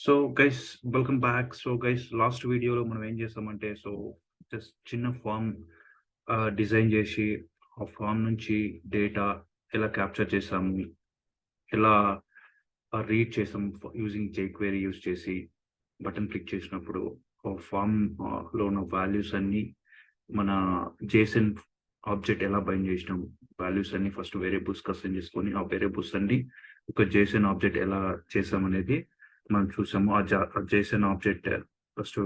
So guys welcome back. So guys last వీడియోలో మనం ఏం చేసామంటే జస్ట్ చిన్న ఫామ్ డిజైన్ చేసి ఆ ఫామ్ నుంచి డేటా ఎలా క్యాప్చర్ చేసాము, ఎలా రీడ్ చేసాం యూజింగ్ jQuery యూజ్ చేసి బటన్ క్లిక్ చేసినప్పుడు ఫామ్ లో ఉన్న వాల్యూస్ అన్ని మన జేసన్ ఆబ్జెక్ట్ ఎలా బైండ్ చేసినాం, వాల్యూస్ అన్ని ఫస్ట్ వేరియబుల్స్ అసైన్ చేసుకొని ఆ వేరియబుల్స్ అన్ని ఒక జేసన్ ఆబ్జెక్ట్ ఎలా చేసామనేది మనం చూసాము. ఆ జేసన్ ఆబ్జెక్ట్ ఫస్ట్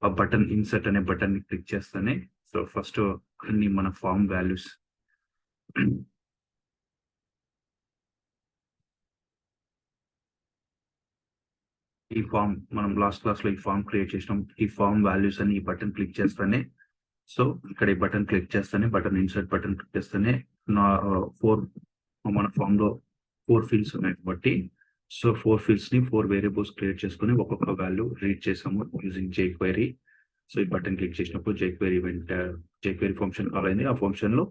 ఆ బటన్ ఇన్సర్ట్ అనే బటన్ ని క్లిక్ చేస్తేనే ఫస్ట్ అన్ని మన ఫామ్ వాల్యూస్ ఈ ఫామ్ మనం లాస్ట్ క్లాస్ లో ఈ ఫామ్ క్రియేట్ చేసినాం. ఈ ఫామ్ వాల్యూస్ అని ఈ బటన్ క్లిక్ చేస్తానే ఇక్కడ ఈ బటన్ క్లిక్ చేస్తానే బటన్ ఇన్సర్ట్ బటన్ క్లిక్ చేస్తానే నా ఫోర్ మన ఫామ్ లో 4 ఫీల్డ్స్ ఉన్నాయి కాబట్టి 4 ఫీల్డ్స్ ని 4 వేరియబుల్స్ క్రియేట్ చేసుకుని ఒక్కొక్క వాల్యూ రీడ్ చేసాము యూజింగ్ jQuery. ఈ బటన్ క్లిక్ చేసినప్పుడు jQuery ఫంక్షన్ కాల్ అయింది. ఆ ఫంక్షన్ లో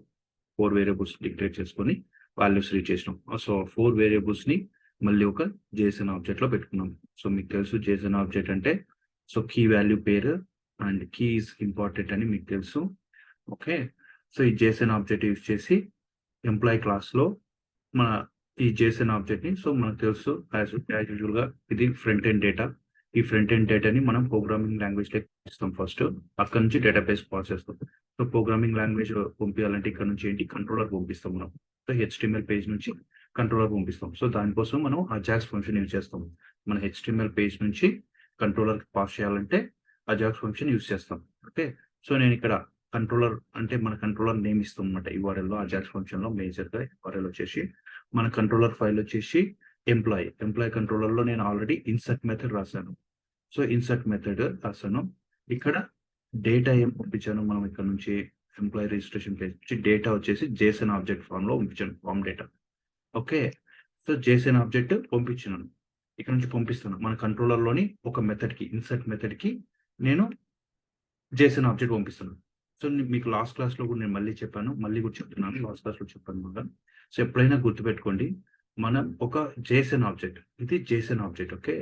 4 వేరియబుల్స్ డిక్లేర్ చేసుకొని వాల్యూస్ రీడ్ చేసినాం. 4 వేరియబుల్స్ ని మళ్ళీ ఒక జేసన్ ఆబ్జెక్ట్ లో పెట్టుకున్నాం. మీకు తెలుసు జేసన్ ఆబ్జెక్ట్ అంటే కీ వాల్యూ పేరు అండ్ కీ ఈజ్ ఇంపార్టెంట్ అని మీకు తెలుసు. ఓకే, ఈ జేసన్ ఆబ్జెక్ట్ యూజ్ చేసి ఎంప్లాయీ క్లాస్ లో మన ఈ జేసన్ ఆబ్జెక్ట్ ని మనకు తెలుసు యాజ్ యూజువల్ గా ఇది ఫ్రంట్ ఎండ్ డేటా. ఈ ఫ్రంట్ ఎండ్ డేటాని మనం ప్రోగ్రామింగ్ లాంగ్వేజ్ లో ఇస్తాం. ఫస్ట్ అక్కడ నుంచి డేటాబేస్ పాస్ చేస్తాం. ప్రోగ్రామింగ్ లాంగ్వేజ్ పంపించాలంటే ఇక్కడ నుంచి ఏంటి కంట్రోలర్ పంపిస్తాం మనం. HTML పేజ్ నుంచి కంట్రోలర్ పంపిస్తాం. దానికోసం మనం అజాక్స్ ఫంక్షన్ యూజ్ చేస్తాం. మన HTML పేజ్ నుంచి కంట్రోలర్ పాస్ చేయాలంటే అజాక్స్ ఫంక్షన్ యూజ్ చేస్తాం. ఓకే, నేను ఇక్కడ కంట్రోలర్ అంటే మన కంట్రోలర్ నేమ్ ఇస్తాం అనమాట. URL లో అజాక్స్ ఫంక్షన్ లో మేజర్ గా URL వచ్చేసి మన కంట్రోలర్ ఫైల్ వచ్చేసి ఎంప్లాయీ కంట్రోలర్ లో నేను ఆల్రెడీ ఇన్సర్ట్ మెథడ్ రాశాను. ఇన్సర్ట్ మెథడ్ రాశాను. ఇక్కడ డేటా ఏం పంపించాను మనం ఇక్కడ నుంచి ఎంప్లాయీ రిజిస్ట్రేషన్ పేజ్ నుంచి డేటా వచ్చేసి జేసన్ ఆబ్జెక్ట్ ఫామ్ లో పంపించాను. Form data. Okay, JSON object పంపించినాను. ఇక్కడ నుంచి పంపిస్తాను మన కంట్రోలర్ లోని ఒక మెథడ్ కి ఇన్సర్ట్ మెథడ్ కి నేను జేసన్ ఆబ్జెక్ట్ పంపిస్తున్నాను. మీకు లాస్ట్ క్లాస్ లో కూడా నేను మళ్ళీ చెప్పాను, మళ్ళీ కూడా చెప్తున్నాను. లాస్ట్ క్లాస్ లో చెప్పాను కదా. ఎప్పుడైనా గుర్తుపెట్టుకోండి, మనం ఒక జేసన్ ఆబ్జెక్ట్, ఇది జేసన్ ఆబ్జెక్ట్. ఓకే,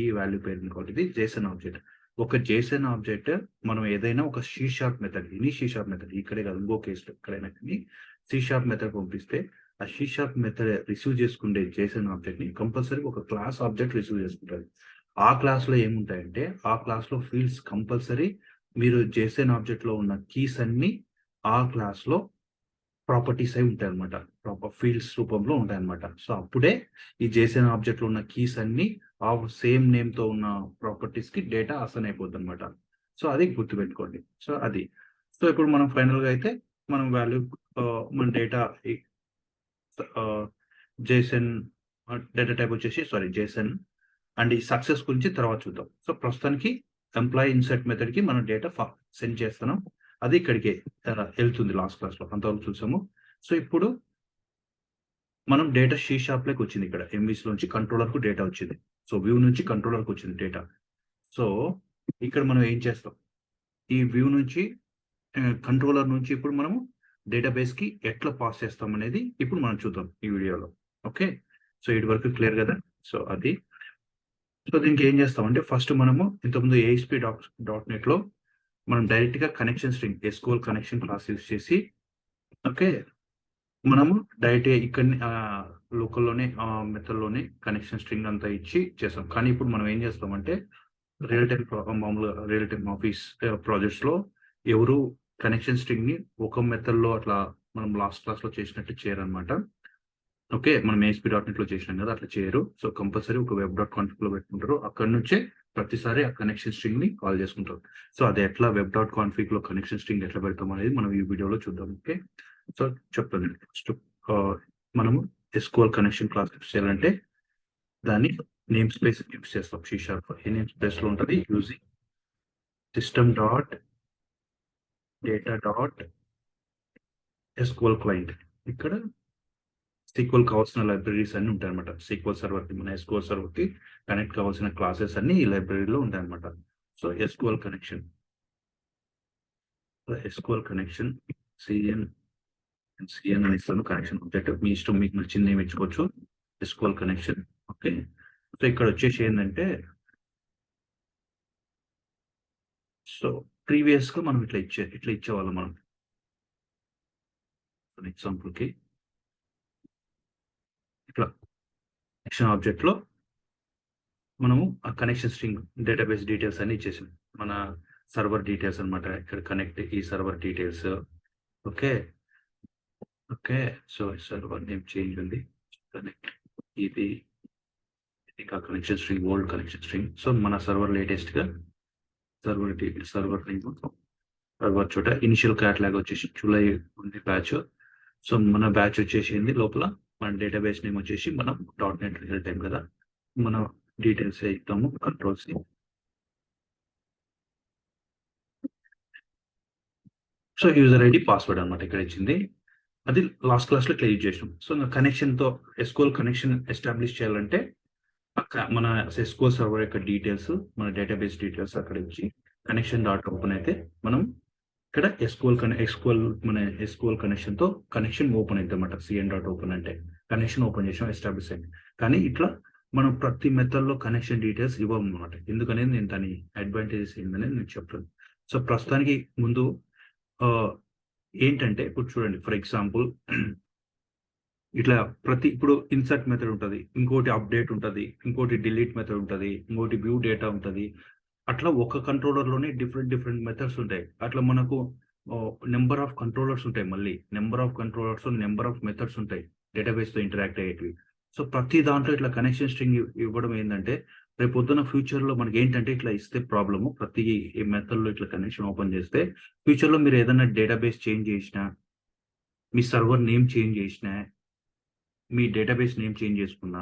ఈ వాల్యూ పేరు కాబట్టి ఇది జేసన్ ఆబ్జెక్ట్. ఒక జేసన్ ఆబ్జెక్ట్ మనం ఏదైనా ఒక C# method, any C# method, ఇక్కడే కాదు ఇంకో కేసులో ఎక్కడైనా కానీ C# మెథడ్ పంపిస్తే ఆ C# మెథడ్ రిసీవ్ చేసుకునే జేసన్ ఆబ్జెక్ట్ ని కంపల్సరీ ఒక క్లాస్ ఆబ్జెక్ట్ రిసీవ్ చేసుకుంటుంది. ఆ క్లాస్ లో ఏముంటాయంటే ఆ క్లాస్ లో ఫీల్డ్స్ కంపల్సరీ మీరు జేసన్ ఆబ్జెక్ట్ లో ఉన్న కీస్ అన్ని ఆ క్లాస్ లో ప్రాపర్టీస్ అయి ఉంటాయి అనమాట. ప్రాపర్ ఫీల్డ్స్ రూపంలో ఉంటాయి అనమాట. అప్పుడే ఈ జేసన్ ఆబ్జెక్ట్ లో ఉన్న కీస్ అన్ని ఆ సేమ్ నేమ్ తో ఉన్న ప్రాపర్టీస్ కి డేటా అసైన్ అయిపోతుంది అనమాట. అది గుర్తుపెట్టుకోండి. అది ఇప్పుడు మనం ఫైనల్ గా అయితే మనం వాల్యూ మన డేటా జేసన్ డేటా టైప్ వచ్చేసి జేసన్ అండ్ ఈ సక్సెస్ గురించి తర్వాత చూద్దాం. ప్రస్తుతానికి ఎంప్లాయీ ఇన్సర్ట్ మెథడ్ కి మనం డేటా సెండ్ చేస్తున్నాం. అది ఇక్కడికి వెళ్తుంది. లాస్ట్ క్లాస్ లో అంతవరకు చూసాము. ఇప్పుడు మనం డేటా C# లోకి వచ్చింది. ఇక్కడ MVC నుంచి కంట్రోలర్ కు డేటా వచ్చింది. వ్యూ నుంచి కంట్రోలర్ కు వచ్చింది డేటా. ఇక్కడ మనం ఏం చేస్తాం, ఈ వ్యూ నుంచి కంట్రోలర్ నుంచి ఇప్పుడు మనము డేటాబేస్ కి ఎట్లా పాస్ చేస్తాం అనేది ఇప్పుడు మనం చూద్దాం ఈ వీడియోలో. ఓకే, ఇటు వరకు క్లియర్ కదా. అది దీనికి ఏం చేస్తామంటే ఫస్ట్ మనము ఇంతకుముందు ASP.NET లో మనం డైరెక్ట్ గా connection string SQL connection class use చేసి ఓకే మనము డైరెక్ట్ ఇక్కడ లోకల్లోనే మెథడ్ లోనే కనెక్షన్ స్ట్రింగ్ అంతా ఇచ్చి చేస్తాం. కానీ ఇప్పుడు మనం ఏం చేస్తామంటే మామూలుగా రియల్ టైమ్ ఆఫీస్ ప్రాజెక్ట్స్ లో ఎవరు కనెక్షన్ స్ట్రింగ్ ని ఒక మెథడ్ లో అట్లా మనం లాస్ట్ క్లాస్ లో చేసినట్టు చేయరనమాట. ఓకే, మనం ASP.NET లో చేసినాం కదా అట్లా చేయరు. కంపల్సరీ ఒక web.config లో పెట్టుకుంటారు. అక్కడ నుంచే ప్రతిసారి ఆ కనెక్షన్ స్ట్రింగ్ ని కాల్ చేసుకుంటారు. అది ఎట్లా web.config లో కనెక్షన్ స్ట్రింగ్ ఎట్లా పెడతాం అనేది మనం ఈ వీడియోలో చూద్దాం. ఓకే, చెప్తాను. ఫస్ట్ మనము SQL కనెక్షన్ క్లాస్ చేయాలంటే దాన్ని నేమ్ స్పేస్ యూజ్ చేస్తాం. C# ఏ నేమ్ స్పేస్ లో ఉంటుంది, యూజింగ్ system.data.SQL క్లయింట్. ఇక్కడ SQL కావాల్సిన లైబ్రరీస్ అన్ని ఉంటాయి అనమాట. SQL సర్వర్ కి మన SQL సర్వర్ కి కనెక్ట్ కావాల్సిన క్లాసెస్ అన్ని ఈ లైబ్రరీలో ఉంటాయి అనమాట. SQL కనెక్షన్ CN అని ఇస్తాను. కనెక్షన్ ఆబ్జెక్ట్ మీ ఇష్టం, మీకు నచ్చింది ఏమి ఇచ్చుకోవచ్చు. SQL connection. ఓకే, ఇక్కడ వచ్చేసి ఏంటంటే సో ప్రీవియస్ గా మనం ఇట్లా ఇచ్చేవాళ్ళం మనం. ఎగ్జాంపుల్ కి ఇట్లా కనెక్షన్ ఆబ్జెక్ట్ లో మనము ఆ కనెక్షన్ స్ట్రింగ్ డేటాబేస్ డీటెయిల్స్ అన్ని ఇచ్చేసాం. మన సర్వర్ డీటెయిల్స్ అనమాట. ఇక్కడ కనెక్ట్ ఈ server details. Okay okay. So server name change ఉంది. కనెక్ట్ ఇది connection string, old connection string. So మన సర్వర్ లేటెస్ట్ గా సర్వర్ నేమ్ సర్వర్ చోట ఇనిషియల్ క్యాటలాగ్ వచ్చేసి జూలై ఉంది బ్యాచ్. సో మన బ్యాచ్ వచ్చేసింది లోపల. మన డేటాబేస్ నేమ్ వచ్చేసి మనం .NET రియల్ టైం కదా, మనం డీటెయిల్స్ ఇస్తాము. Controls so user ID password అనమాట ఇక్కడ ఇచ్చింది. అది లాస్ట్ క్లాస్ లో ఇట్లా యూజ్ చేసినాం. సో కనెక్షన్ తో SQL కనెక్షన్ ఎస్టాబ్లిష్ చేయాలంటే మన SQL సర్వర్ యొక్క డీటెయిల్స్, మన డేటాబేస్ డీటెయిల్స్ అక్కడ ఇచ్చి కనెక్షన్ డాట్ ఓపెన్ అయితే మనం ఇక్కడ మన SQL కనెక్షన్ తో కనెక్షన్ ఓపెన్ అయితే అన్నమాట. cn.open అంటే కనెక్షన్ ఓపెన్ చేసాం, ఎస్టాబ్లిష్ అయింది. కానీ ఇట్లా మనం ప్రతి మెథడ్ లో కనెక్షన్ డీటెయిల్స్ ఇవ్వం అనమాట. ఎందుకనేది నేను దాని అడ్వాంటేజెస్ ఏంటనేది నేను చెప్తాను. సో ప్రస్తుతానికి ముందు ఏంటంటే ఇప్పుడు చూడండి, ఫర్ ఎగ్జాంపుల్ ఇట్లా ఇప్పుడు ఇన్సర్ట్ మెథడ్ ఉంటుంది, ఇంకోటి అప్డేట్ ఉంటుంది, ఇంకోటి డిలీట్ మెథడ్ ఉంటుంది, ఇంకోటి వ్యూ డేటా ఉంటుంది. అట్లా ఒక కంట్రోలర్ లోనే డిఫరెంట్ మెథడ్స్ ఉంటాయి. అట్లా మనకు నెంబర్ ఆఫ్ కంట్రోలర్స్ ఉంటాయి. మళ్ళీ number of controllers, number of methods ఉంటాయి డేటాబేస్ తో ఇంటరాక్ట్ అయ్యేటివి. సో ప్రతి దాంట్లో ఇట్లా కనెక్షన్ స్ట్రింగ్ ఇవ్వడం ఏంటంటే రేపు పొద్దున ఫ్యూచర్ లో మనకి ఏంటంటే ఇట్లా ఇస్తే ప్రాబ్లము. ప్రతి మెథడ్ లో ఇట్లా కనెక్షన్ ఓపెన్ చేస్తే ఫ్యూచర్ లో మీరు ఏదైనా డేటాబేస్ చేంజ్ చేసినా, మీ సర్వర్ నేమ్ చేంజ్ చేసినా, మీ డేటాబేస్ నేమ్ చేంజ్ చేసుకున్నా,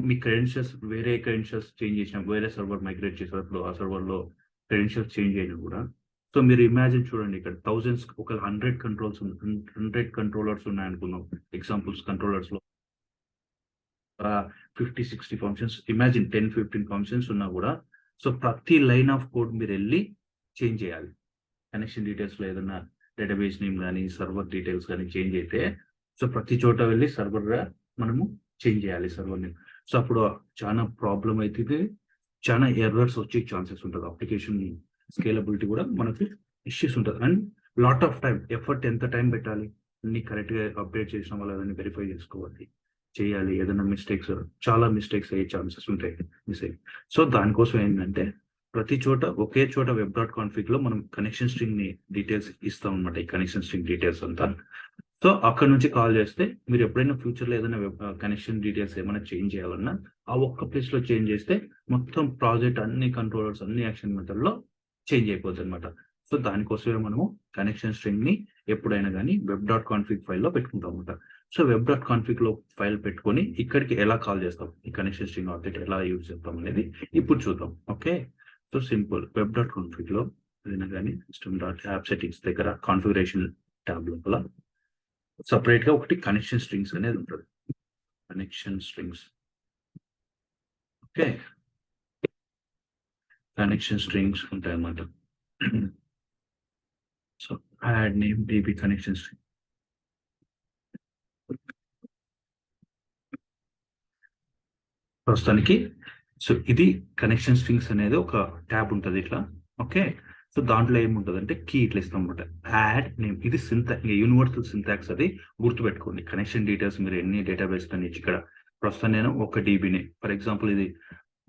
మీ క్రెడెన్షియల్స్ వేరే క్రెడెన్షియల్స్ చేంజ్ చేసినా, వేరే సర్వర్ మైగ్రేట్ చేసేటప్పుడు ఆ సర్వర్ లో క్రెడెన్షియల్స్ చేంజ్ అయినా కూడా, సో మీరు ఇమాజిన్ చూడండి, ఇక్కడ థౌజండ్స్ ఒక 100 కంట్రోలర్స్ ఉన్నాయనుకున్నాం. ఎగ్జాంపుల్స్ కంట్రోలర్స్ లో 50-60 ఫంక్షన్స్, ఇమాజిన్ 10-15 ఫంక్షన్స్ ఉన్నా కూడా, సో ప్రతి లైన్ ఆఫ్ కోడ్ మీరు వెళ్ళి చేంజ్ చేయాలి. కనెక్షన్ డీటెయిల్స్ లో ఏదైనా డేటాబేస్ నేమ్ కానీ సర్వర్ డీటెయిల్స్ కానీ చేంజ్ అయితే, సో ప్రతి చోట వెళ్ళి సర్వర్ గా మనము చేంజ్ చేయాలి సర్వర్ నేమ్. సో అప్పుడు చాలా ప్రాబ్లం అవుతుంది, చాలా ఎర్రర్స్ వచ్చే ఛాన్సెస్ ఉంటుంది. అప్లికేషన్ స్కేలబిలిటీ కూడా మనకి ఇష్యూస్ ఉంటుంది. And lot of time effort, ఎంత టైం పెట్టాలి, అన్ని కరెక్ట్ గా అప్డేట్ చేసిన వాళ్ళు అదని వెరిఫై చేసుకోవాలి, చేయాలి. ఏదైనా చాలా మిస్టేక్స్ అయ్యే ఛాన్సెస్ ఉంటాయి. సో దానికోసం ఏంటంటే ప్రతి చోట ఒకే చోట web.config లో మనం కనెక్షన్ స్ట్రింగ్ ని డీటెయిల్స్ ఇస్తాం అనమాట. ఈ కనెక్షన్ స్ట్రింగ్ డీటెయిల్స్ అంతా. సో అక్కడ నుంచి కాల్ చేస్తే మీరు ఎప్పుడైనా ఫ్యూచర్ లో ఏదైనా కనెక్షన్ డీటెయిల్స్ ఏమైనా చేంజ్ చేయాలన్నా ఆ ఒక్క ప్లేస్ లో చేంజ్ చేస్తే మొత్తం ప్రాజెక్ట్ అన్ని కంట్రోలర్స్ అన్ని యాక్షన్ మెథడ్ లో చేంజ్ అయిపోతుంది అనమాట. సో దానికోసమే మనము కనెక్షన్ స్ట్రింగ్ ని ఎప్పుడైనా కానీ web.config ఫైల్లో పెట్టుకుంటాం అనమాట. సో web.config లో ఫైల్ పెట్టుకొని ఇక్కడికి ఎలా కాల్ చేస్తాం, ఈ కనెక్షన్ స్ట్రింగ్ ఆబ్జెక్ట్ ఎలా యూజ్ చేస్తాం అనేది ఇప్పుడు చూద్దాం. Okay, so simple. web.config లో ఏదైనా కానీ system.app settings దగ్గర కాన్ఫిగరేషన్ ట్యాబ్ లోపల సపరేట్ గా ఒకటి కనెక్షన్ స్ట్రింగ్స్ అనేది ఉంటుంది. Connection strings, okay, connection strings ఉంటాయి అన్నమాట. So add name DB connection string. ప్రస్తుతానికి సో ఇది కనెక్షన్ స్ట్రింగ్స్ అనేది ఒక ట్యాబ్ ఉంటుంది ఇట్లా. ఓకే, సో దాంట్లో ఏముంటుంది అంటే కీ ఇట్లా ఇస్తాం అనమాట. యాడ్ నేమ్, ఇది యూనివర్సల్ సింటాక్స్, అది గుర్తుపెట్టుకోండి. కనెక్షన్ డీటెయిల్స్ మీరు ఎన్ని డేటాబేస్ కానీ ఇక్కడ ప్రస్తుతం నేను 1 DBని, ఫర్ ఎగ్జాంపుల్ ఇది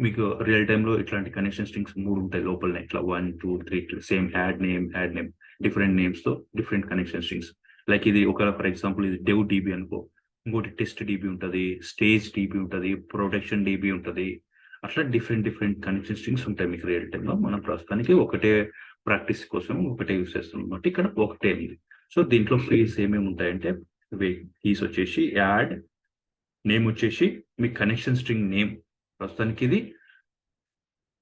మీకు రియల్ టైంలో ఇట్లాంటి కనెక్షన్ స్ట్రింగ్స్ 3 ఉంటాయి లోపలనే, ఇట్లా 1, 2, 3 same add name different names తో డిఫరెంట్ కనెక్షన్ స్ట్రింగ్స్. లైక్ ఇది ఒక ఫర్ ఎగ్జాంపుల్ ఇది dev DB అనుకో, ఇంకోటి టెస్ట్ DB ఉంటుంది, స్టేజ్ DB ఉంటుంది, ప్రొటెక్షన్ DB ఉంటుంది. అట్లా డిఫరెంట్ కనెక్షన్ స్ట్రింగ్స్ ఉంటాయి మీకు రియల్ టైంలో. మనం ప్రస్తుతానికి ఒకటే ప్రాక్టీస్ కోసం ఒకటే యూస్ చేస్తున్నాం అనమాట. ఇక్కడ ఒకటే ఉంది. సో దీంట్లో ఫీల్డ్స్ ఏమేమి ఉంటాయంటే కీస్ వచ్చేసి యాడ్ నేమ్ వచ్చేసి మీ కనెక్షన్ స్ట్రింగ్ నేమ్. ప్రస్తుతానికి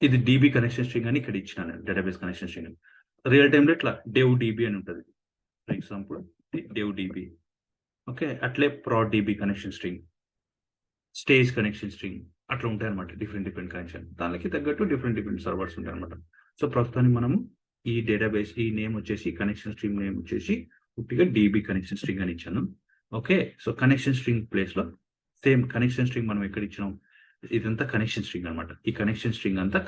ఇది DB కనెక్షన్ స్ట్రింగ్ అని ఇక్కడ ఇచ్చినాను, డేటాబేస్ కనెక్షన్ స్ట్రింగ్. రియల్ టైంలో ఇట్లా dev DB అని ఉంటుంది, for example dev DB. Okay, అట్లే prod DB connection string, stage connection string, అట్లా ఉంటాయి అనమాట. డిఫరెంట్ కనెక్షన్, దానికి తగ్గట్టు డిఫరెంట్ సర్వర్స్ ఉంటాయి అనమాట. సో ప్రస్తుతానికి మనము ఈ డేటాబేస్ ఈ నేమ్ వచ్చేసి కనెక్షన్ స్ట్రింగ్ నేమ్ వచ్చేసి పూర్తిగా DB కనెక్షన్ స్ట్రింగ్ అని ఇచ్చాను. Okay, so connection string place లో సేమ్ కనెక్షన్ స్ట్రింగ్ మనం ఎక్కడ ఇచ్చినాం, ఇదంతా కనెక్షన్ స్ట్రింగ్ అనమాట. ఈ కనెక్షన్ స్ట్రింగ్ అంతా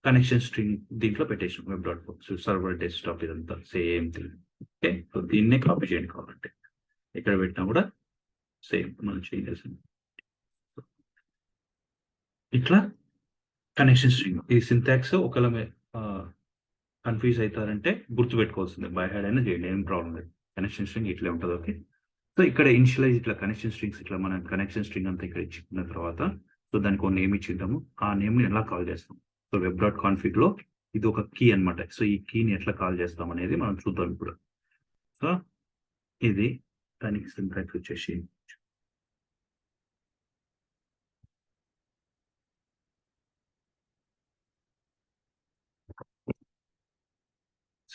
కనెక్షన్ స్ట్రింగ్ దీంట్లో పెట్టేసాం వెబ్ డాట్ సర్వర్ డెస్క్టాప్ ఇదంతా సేమ్ థింగ్. ఓకే, సో దీన్నే కాపీ చేయండి కావాలంటే ఇక్కడ పెట్టినా కూడా సేమ్ మనం చేంజెస్. ఇట్లా కనెక్షన్ స్ట్రింగ్ ఈ సింటాక్స్ ఒకవేళ కన్ఫ్యూజ్ అవుతారంటే గుర్తుపెట్టుకోవాల్సిందే, బై హ్యాడ్ అయినా చేయండి, ఏం ప్రాబ్లం లేదు. కనెక్షన్ స్ట్రింగ్ ఇట్లే ఉంటుంది. ఓకే, సో ఇక్కడ ఇనిషియలైజ్ ఇట్లా కనెక్షన్ స్ట్రింగ్స్ ఇట్లా మనం కనెక్షన్ స్ట్రింగ్ అంతా ఇక్కడ ఇచ్చుకున్న తర్వాత సో దానికి ఒక నేమ్ ఇచ్చింటాము, ఆ నేమ్ ని ఎలా కాల్ చేస్తాం. సో వెబ్ డాట్ కాన్ఫిగ్ లో ఇది ఒక కీ అనమాట. సో ఈ కీని ఎట్లా కాల్ చేస్తాం అనేది మనం చూద్దాం ఇప్పుడు. సో ఇది దానికి సింటాక్స్ వచ్చేసి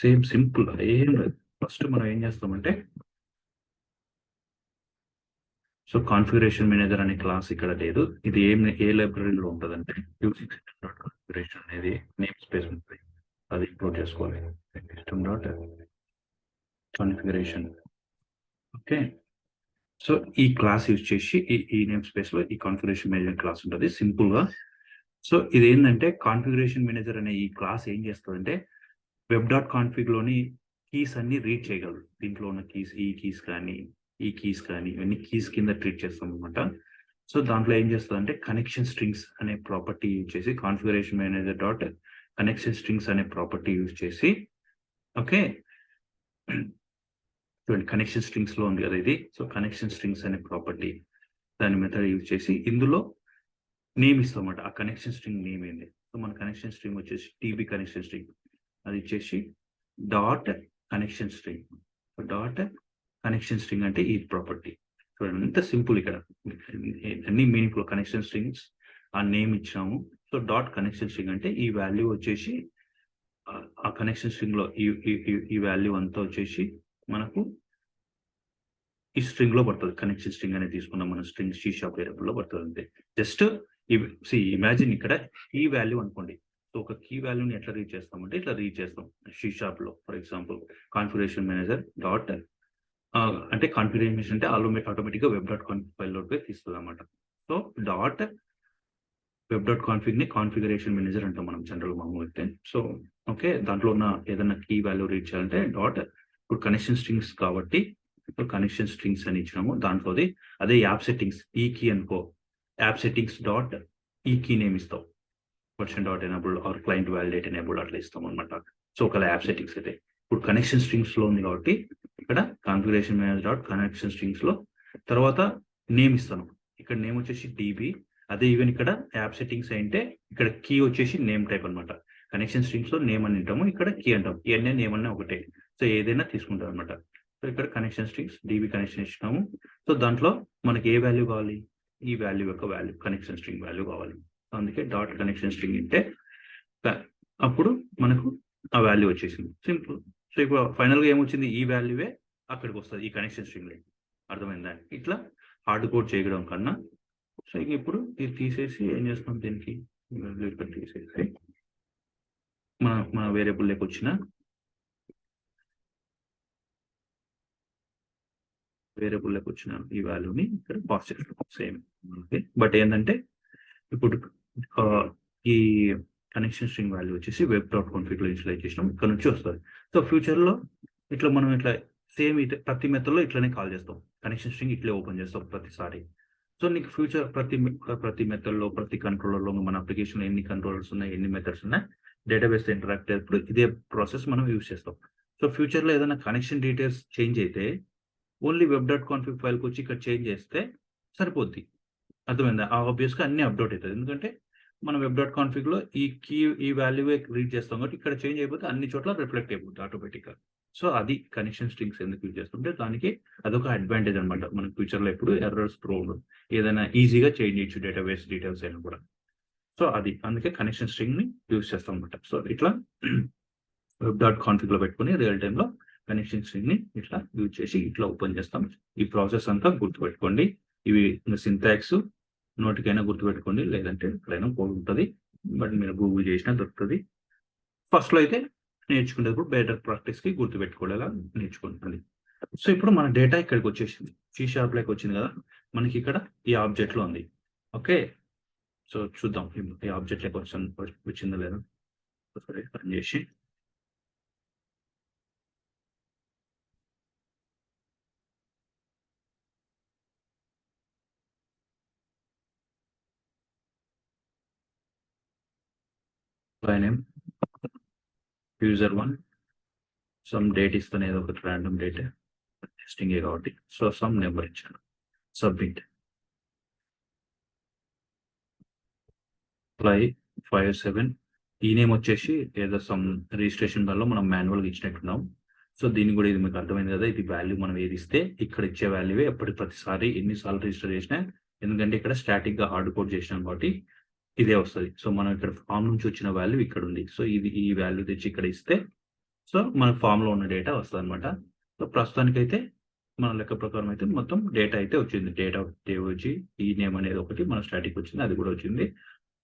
సేమ్ సింపుల్ ఏం లేదు. ఫస్ట్ మనం ఏం చేస్తామంటే సో కాన్ఫిగరేషన్ మేనేజర్ అనే క్లాస్ ఇక్కడ లేదు. ఇది ఏ లైబ్రరీలో ఉంటుందంటే యూజింగ్ సిస్టమ్ డాట్ కాన్ఫిగరేషన్ అనేది నేమ్ స్పేస్ ఉంటుంది, అది ఇంపోర్ట్ చేసుకోవాలి. System dot configuration. Okay, so ఈ క్లాస్ యూజ్ చేసి ఈ నేమ్ స్పేస్ లో ఈ కాన్ఫిగరేషన్ మేనేజర్ క్లాస్ ఉంటుంది సింపుల్ గా. సో ఇది ఏంటంటే కాన్ఫిగరేషన్ మేనేజర్ అనే ఈ క్లాస్ ఏం చేస్తుందంటే వెబ్ డాట్ కాన్ఫిగ్ లోని కీస్ అన్ని రీడ్ చేయగలరు. దీంట్లో ఉన్న కీస్ ఈ కీస్ కానీ ఇవన్నీ కీస్ కింద ట్రీట్ చేస్తాం అనమాట. సో దాంట్లో ఏం చేస్తుంది అంటే కనెక్షన్ స్ట్రింగ్స్ అనే ప్రాపర్టీ యూజ్ చేసి configuration manager dot connection strings అనే ప్రాపర్టీ యూజ్ చేసి ఓకే చూడండి కనెక్షన్ స్ట్రింగ్స్ లో ఉంది కదా ఇది. సో కనెక్షన్ స్ట్రింగ్స్ అనే ప్రాపర్టీ దాని మెథడ్ యూజ్ చేసి ఇందులో నేమ్ ఇస్తాం అన్నమాట. ఆ కనెక్షన్ స్ట్రింగ్ నేమ్ ఏంది. సో మన కనెక్షన్ స్ట్రింగ్ వచ్చేసి టీబీ కనెక్షన్ స్ట్రింగ్, అది ఇచ్చేసి dot connection string. Dot connection string అంటే ఈ ప్రాపర్టీ. చూడండి ఎంత సింపుల్, ఇక్కడ అన్ని మీనింగ్ఫుల్ కనెక్షన్ స్ట్రింగ్స్ ఆ నేమ్ ఇచ్చాము. సో డాట్ కనెక్షన్ స్ట్రింగ్ అంటే ఈ వాల్యూ వచ్చేసి ఆ కనెక్షన్ స్ట్రింగ్ లో ఈ వాల్యూ అంతా వచ్చేసి మనకు ఈ స్ట్రింగ్ లో పడుతుంది. కనెక్షన్ స్ట్రింగ్ అనేది తీసుకున్నాం మన స్ట్రింగ్ C# వేరియబుల్ లో పడుతుంది అంతే. జస్ట్ ఇమాజిన్ ఇక్కడ ఈ వాల్యూ అనుకోండి. సో ఒక కీ వాల్యూని ఎట్లా రీడ్ చేస్తామంటే ఇట్లా రీడ్ చేస్తాం C# లో. For example configuration manager dot అంటే కాన్ఫిగరేషన్ అంటే ఆటోమేటిక్ గా వెబ్ డాట్ కాన్ఫిగ్ ఫైల్ లోకి తీస్తుంది అనమాట. So dot web dot config ని కాన్ఫిగరేషన్ మేనేజర్ అంటాం మనం జనరల్ మామూలు అయితే. సో ఓకే, దాంట్లో ఉన్న ఏదైనా కీ వాల్యూ రీడ్ చేయాలంటే డాట్, ఇప్పుడు కనెక్షన్ స్ట్రింగ్స్ కాబట్టి కనెక్షన్ స్ట్రింగ్స్ అని ఇచ్చినాము. దాంట్లోది అదే యాప్ సెట్టింగ్స్ ఈ కీ అనుకో, యాప్ సెట్టింగ్స్ డాట్ ఈ కీ నేమ్ ఇస్తాం. Version dot enable or client validate enable అట్లా ఇస్తాం అనమాట. సో ఒకవేళ యాప్ సెట్టింగ్స్ అయితే ఇప్పుడు కనెక్షన్ స్ట్రింగ్స్ లో ఉంది కాబట్టి ఇక్కడ configuration manager dot connection strings లో తర్వాత నేమ్ ఇస్తాను. ఇక్కడ నేమ్ వచ్చేసి DB. అదే ఈవెన్ ఇక్కడ యాప్ సెట్టింగ్స్ అంటే ఇక్కడ కీ వచ్చేసి నేమ్ టైప్ అనమాట. కనెక్షన్ స్ట్రింగ్స్ లో నేమ్ అని అంటాము, ఇక్కడ కీ అంటాం. ఇవన్నీ నేమ్ అనే ఒకటే, సో ఏదైనా తీసుకుంటాం అనమాట. సో ఇక్కడ కనెక్షన్ స్ట్రింగ్స్ DB కనెక్షన్ ఇచ్చినాము. సో దాంట్లో మనకి ఏ వాల్యూ కావాలి, ఈ వాల్యూ యొక్క వాల్యూ కనెక్షన్ స్ట్రింగ్ వాల్యూ కావాలి. సో అందుకే డాట్ కనెక్షన్ స్ట్రింగ్ అంటే అప్పుడు మనకు ఆ వాల్యూ వచ్చేసింది, సింపుల్. సో ఇప్పుడు ఫైనల్ గా ఏమొచ్చింది, ఈ వాల్యూవే అక్కడికి వస్తుంది ఈ కనెక్షన్ స్ట్రింగ్ లో. అర్థమైందా? ఇట్లా హార్డ్ కోడ్ చేయడం కన్నా సో ఇప్పుడు ఇది తీసేసి ఏం చేస్తాం, దీనికి ఇక్కడ తీసేసి మన వేరియబుల్ లేక వచ్చిన ఈ వాల్యూని ఇక్కడ పాస్ చేస్తాం సేమ్. ఓకే, బట్ ఏంటంటే ఇప్పుడు ఈ కనెక్షన్ స్ట్రింగ్ వాల్యూ వచ్చేసి వెబ్ డాట్ కాన్ఫిగ్ లో ఇన్స్టైల్ చేసినాం, ఇక్కడ నుంచి వస్తుంది. సో ఫ్యూచర్ లో ఇట్లా మనం ఇట్లా సేమ్ ప్రతి మెథడ్ లో ఇట్లానే కాల్ చేస్తాం. కనెక్షన్ స్ట్రింగ్ ఇట్లే ఓపెన్ చేస్తాం ప్రతిసారి. సో నీకు ఫ్యూచర్ ప్రతి మెథడ్ లో ప్రతి కంట్రోలర్ లో మన అప్లికేషన్ ఎన్ని కంట్రోలర్స్ ఉన్నాయి, ఎన్ని మెథడ్స్ ఉన్నాయి, డేటాబేస్ ఇంటరాక్ట్ అయినప్పుడు ఇదే ప్రాసెస్ మనం యూజ్ చేస్తాం. సో ఫ్యూచర్ లో ఏదైనా కనెక్షన్ డీటెయిల్స్ చేంజ్ అయితే ఓన్లీ వెబ్ డాట్ కాన్ఫిగ్ ఫైల్కి వచ్చి ఇక్కడ చేంజ్ చేస్తే సరిపోద్ది. అర్థమైందా? ఆబ్వియస్ గా అన్ని అప్డేట్ అవుతుంది, ఎందుకంటే మనం వెబ్ డాట్ కాన్ఫిగ్ లో ఈ వాల్యూ రీడ్ చేస్తాం కాబట్టి ఇక్కడ చేంజ్ అయిపోతే అన్ని చోట్ల రిఫ్లెక్ట్ అయిపోతుంది ఆటోమేటిక్ గా. సో అది కనెక్షన్ స్ట్రింగ్స్ ఎందుకు యూజ్ చేస్తుంటే దానికి అదొక అడ్వాంటేజ్ అనమాట. మన ఫ్యూచర్ లో ఎప్పుడు ఎర్రర్స్ త్రో ఏదైనా ఈజీగా చేంజ్ చేయొచ్చు డేటాబేస్ డీటెయిల్స్ అయినా కూడా. సో అది అందుకే కనెక్షన్ స్ట్రింగ్ ని యూజ్ చేస్తాం అనమాట. సో ఇట్లా వెబ్ డాట్ కాన్ఫిగ్ లో పెట్టుకుని రియల్ టైమ్ లో కనెక్షన్ స్ట్రింగ్ ని ఇట్లా యూజ్ చేసి ఇట్లా ఓపెన్ చేస్తాం. ఈ ప్రాసెస్ అంతా గుర్తుపెట్టుకోండి. ఇవి సింటాక్స్ నోటికైనా గుర్తుపెట్టుకోండి, లేదంటే ఎక్కడైనా కోడ్ ఉంటుంది, బట్ మీరు గూగుల్ చేసినా దొరుకుతుంది. ఫస్ట్ లో అయితే నేర్చుకునేటప్పుడు బెటర్ ప్రాక్టీస్ కి గుర్తుపెట్టుకోవాలా నేర్చుకుంటుంది. సో ఇప్పుడు మన డేటా ఇక్కడికి వచ్చేసింది, C# లోకి వచ్చింది కదా, మనకి ఇక్కడ ఈ ఆబ్జెక్ట్ లో ఉంది. ఓకే, సో చూద్దాం ఈ ఆబ్జెక్ట్ లోకి వచ్చిందో లేదా. రన్ చేసి నేమ్ user1 సమ్ డేట్ ఇస్తాను, ఏదో ఒకటి ర్యాండమ్ డేట్ టెస్టింగ్ కాబట్టి. సో సమ్ నెంబర్ ఇచ్చాను, సబ్మిట్. అప్లై 57 ఈ నేమ్ వచ్చేసి ఏదో సమ్ రిజిస్ట్రేషన్ దానిలో మనం మాన్యువల్గా ఇచ్చినట్టున్నాం. సో దీన్ని కూడా ఇది మీకు అర్థమైంది కదా, ఇది వాల్యూ మనం ఏది ఇస్తే ఇక్కడ ఇచ్చే వాల్యూవే ఎప్పటి ప్రతిసారి ఎన్నిసార్లు రిజిస్టర్ చేసినా, ఎందుకంటే ఇక్కడ స్టాటిక్ గా హార్డ్ కోడ్ చేసినాం కాబట్టి ఇదే వస్తుంది. సో మనం ఇక్కడ ఫామ్ నుంచి వచ్చిన వాల్యూ ఇక్కడ ఉంది. సో ఇది ఈ వాల్యూ తెచ్చి ఇక్కడ ఇస్తే సో మన ఫామ్ లో ఉన్న డేటా వస్తుంది అనమాట. సో ప్రస్తుతానికైతే మన లెక్క ప్రకారం అయితే మొత్తం డేటా అయితే వచ్చింది. డేటా వచ్చి ఈ నేమ్ అనేది ఒకటి మన స్టాటిక్ వచ్చింది, అది కూడా వచ్చింది.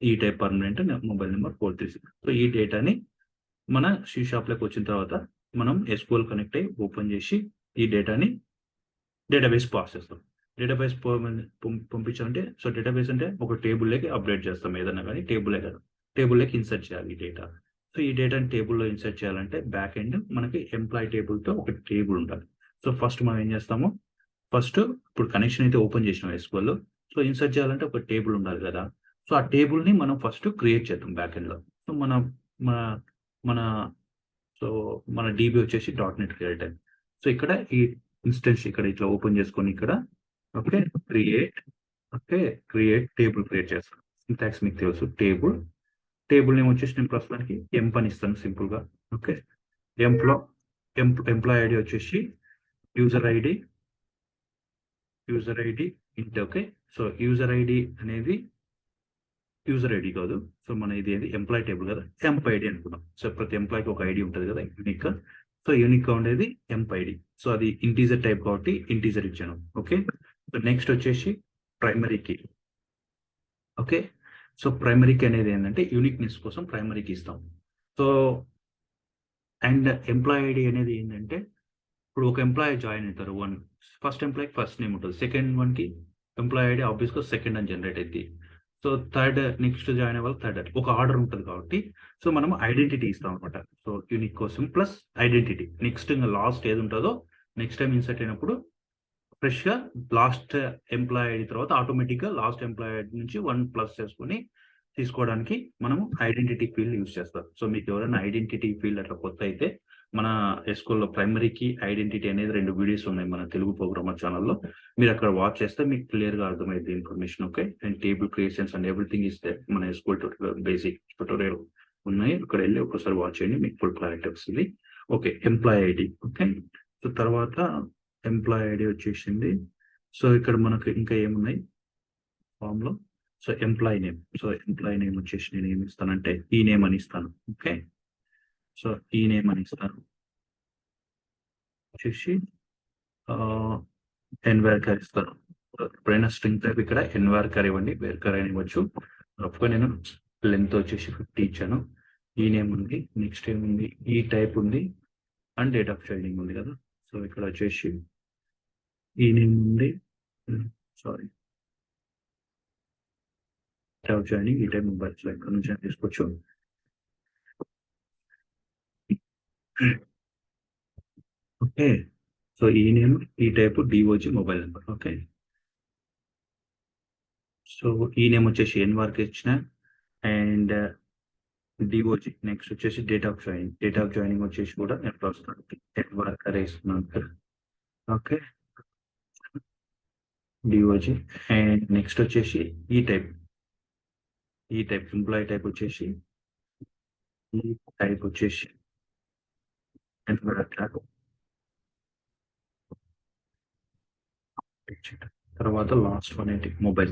ఈ type permanent mobile number 436. So ఈ డేటాని మన సి షాప్ లోకి వచ్చిన తర్వాత మనం SQL కనెక్ట్ అయ్యి ఓపెన్ చేసి ఈ డేటాని డేటాబేస్ పాస్ చేస్తాం. డేటాబేస్ పంపించాలంటే, సో డేటాబేస్ అంటే ఒక టేబుల్ లోకి అప్డేట్ చేస్తాం, ఏదైనా కానీ టేబులే కదా, టేబుల్ లోకి ఇన్సర్ట్ చేయాలి ఈ డేటా. సో ఈ డేటాని టేబుల్లో ఇన్సర్ట్ చేయాలంటే బ్యాక్ ఎండ్ మనకి ఎంప్లాయ్ టేబుల్ తో ఒక టేబుల్ ఉండాలి. సో ఫస్ట్ మనం ఏం చేస్తాము, ఫస్ట్ ఇప్పుడు కనెక్షన్ అయితే ఓపెన్ చేసినాం SQL. సో ఇన్సర్ట్ చేయాలంటే ఒక టేబుల్ ఉండాలి కదా. సో ఆ టేబుల్ ని మనం ఫస్ట్ క్రియేట్ చేద్దాం బ్యాక్ ఎండ్ లో. సో మన మన మన సో మన డీబీ వచ్చేసి .NET క్రియేట్ అయింది. సో ఇక్కడ ఈ ఇన్స్టెన్స్ ఇక్కడ ఇట్లా ఓపెన్ చేసుకొని ఇక్కడ ఓకే క్రియేట్ టేబుల్ క్రియేట్ చేస్తాం. సింటాక్స్ మీకు తెలుసు, టేబుల్ నేమ్ వచ్చేసి నేను ప్రస్తుతానికి ఎంప్ అని ఇస్తాను సింపుల్ గా. ఓకే, ఎంప్లాయ్ ఐడి వచ్చేసి యూజర్ ఐడి ఇంట్. ఓకే, సో యూజర్ ఐడి అనేది యూజర్ ఐడి కాదు, సో మన ఇది ఎంప్లాయ్ టేబుల్ కదా, ఎంప్ ఐడి అనుకున్నాం. సో ప్రతి ఎంప్లాయ్కి ఒక ఐడి ఉంటుంది కదా యూనిక్ గా. సో యూనిక్ గా ఉండేది ఎంప్ ఐడి. సో అది ఇంటీజర్ టైప్ కాబట్టి ఇంటీజర్ ఇచ్చాను. ఓకే, సో నెక్స్ట్ వచ్చేసి primary key. Okay, so primary key అనేది ఏంటంటే యూనిక్నెస్ కోసం ప్రైమరీ కీ ఇస్తాం. సో అండ్ ఎంప్లాయ్ ఐడి అనేది ఏంటంటే ఇప్పుడు ఒక ఎంప్లాయీ జాయిన్ అవుతారు, ఫస్ట్ ఎంప్లాయీకి ఫస్ట్ నేమ్ ఉంటుంది, సెకండ్ వన్ కి ఎంప్లాయీ ఐడి ఆబ్వియస్గా సెకండ్ అని జనరేట్ అవుతుంది. సో థర్డ్ నెక్స్ట్ జాయిన్ అవ్వాలి, థర్డ్ ఒక ఆర్డర్ ఉంటుంది కాబట్టి సో మనం ఐడెంటిటీ ఇస్తాం అనమాట. సో యూనిక్ కోసం ప్లస్ ఐడెంటిటీ. నెక్స్ట్ ఇంకా లాస్ట్ ఏది ఉంటుందో నెక్స్ట్ టైం ఇన్సర్ట్ అయినప్పుడు ఫ్రెష్ గా లాస్ట్ ఎంప్లాయీ ఐడి తర్వాత ఆటోమేటిక్ గా లాస్ట్ ఎంప్లాయీ ఐడి నుంచి 1+ చేసుకొని తీసుకోవడానికి మనము ఐడెంటిటీ ఫీల్డ్ యూజ్ చేస్తాం. సో మీకు ఎవరైనా ఐడెంటిటీ ఫీల్డ్ అట్లా కొత్త అయితే మన SQL లో ప్రైమరీకి ఐడెంటిటీ అనేది 2 వీడియోస్ ఉన్నాయి మన తెలుగు ప్రోగ్రామర్ ఛానల్లో. మీరు అక్కడ వాచ్ చేస్తే మీకు క్లియర్ గా అర్థమైంది information. Okay, and table creations and everything ఇస్తే మన SQL బేసిక్ ట్యూటోరియల్ ఉన్నాయి, అక్కడ వెళ్ళి ఒకసారి వాచ్ చేయండి, మీకు ఫుల్ క్లారిటీ వస్తుంది. Okay, employee ID. Okay, so తర్వాత ఎంప్లాయ్ ఐడి వచ్చేసింది. సో ఇక్కడ మనకు ఇంకా ఏమున్నాయి ఫామ్ లో, so employee name. So employee name వచ్చేసి నేను ఏమి ఇస్తానంటే ఈ నేమ్ అని ఇస్తాను. ఓకే, సో ఈ నేమ్ అని ఇస్తాను వచ్చేసి ఎన్వర్కర్ ఇస్తాను. ఎప్పుడైనా స్ట్రింగ్ టైప్ ఇక్కడ ఎన్వర్కర్ ఇవ్వండి, వేర్కర్ అని ఇవ్వచ్చు. రఫ్గా నేను లెంత్ వచ్చేసి 50 ఇచ్చాను. ఈ నేమ్ ఉంది, నెక్స్ట్ ఏముంది, ఈ టైప్ ఉంది అండ్ డేట్ ఆఫ్ జాయినింగ్ ఉంది కదా. సో ఇక్కడ వచ్చేసి ఈ నేమ్ ఉంది, సారీ డేట్ ఆఫ్ జాయినింగ్, ఈ టైప్ మొబైల్. సో ఇక్కడ నుంచి తీసుకోవచ్చు. ఓకే, సో ఈ నేమ్, ఈ type DOJ mobile number. Okay, so ఈ నేమ్ వచ్చేసి ఎన్వర్క్ ఇచ్చిన అండ్ డిఓజీ. నెక్స్ట్ వచ్చేసి డేట్ ఆఫ్ జాయినింగ్ వచ్చేసి కూడా నేను ప్రస్తుతానికి ఎన్వర్కర్ ఇస్తున్నాను. ఓకే, డిఓజీ అండ్ నెక్స్ట్ వచ్చేసి ఈ టైప్ ఎంప్లాయీ టైప్ వచ్చేసి ఎన్వర్కర్. తర్వాత లాస్ట్ వన్ ఏంటి, మొబైల్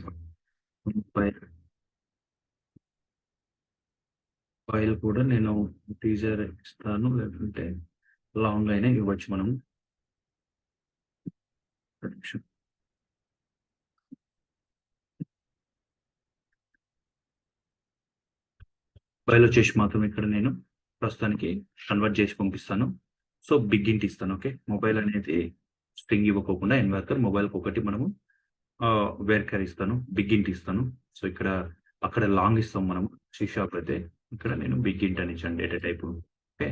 కూడా నేను టీజర్ ఇస్తాను, లేకుంటే లాంగ్ అయినా ఇవ్వచ్చు మనం. మొబైల్ వచ్చేసి మాత్రం ఇక్కడ నేను ప్రస్తుతానికి కన్వర్ట్ చేసి పంపిస్తాను. సో బిగ్ ఇంట్ ఇస్తాను. ఓకే, మొబైల్ అనేది స్ట్రింగ్ ఇవ్వకోకుండా ఎన్వర్కర్, మొబైల్కి ఒకటి మనము వేర్కర్ ఇస్తాను, బిగ్ ఇంట్ ఇస్తాను. సో ఇక్కడ అక్కడ లాంగ్ ఇస్తాం మనము, సి షాప్ అయితే ఇక్కడ నేను బిగిన్ అని ఇచ్చాను డేటా టైప్. ఓకే,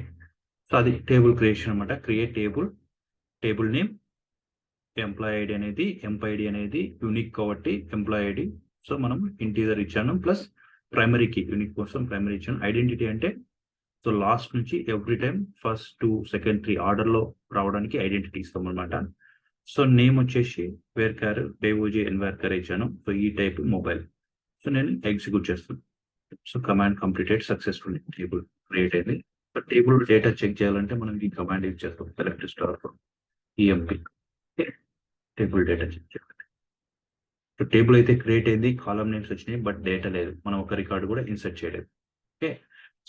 సో అది టేబుల్ క్రియేషన్ అనమాట. Create table name, employee ID అనేది యూనిక్ కాబట్టి ఎంప్లాయ్ ఐడి. సో మనం ఇంటీజర్ ఇచ్చాను, ప్లస్ ప్రైమరీకి యూనిక్ కోసం ప్రైమరీ ఇచ్చాను. ఐడెంటిటీ అంటే సో లాస్ట్ నుంచి ఎవ్రీ టైం ఫస్ట్ 2 సెకండ్ 3 ఆర్డర్లో రావడానికి ఐడెంటిటీ ఇస్తాం అనమాట. సో నేమ్ వచ్చేసి వేర్కార్ డేవోజీ ఎన్వర్కర్ ఇచ్చాను. సో ఈ టైప్ మొబైల్. సో నేను ఎగ్జిక్యూట్ చేస్తాను. So command completed successfully, table create అయింది. సో టేబుల్ డేటా చెక్ చేయాలంటే మనం ఈ కమాండ్ యూజ్ చేస్తాం, select star EMP. Table data check చేయాలి. సో టేబుల్ అయితే క్రియేట్ అయింది, కాలమ్ నేమ్స్ వచ్చినాయి, బట్ డేటా లేదు. మనం ఒక రికార్డు కూడా ఇన్సర్ట్ చేయలేదు. ఓకే,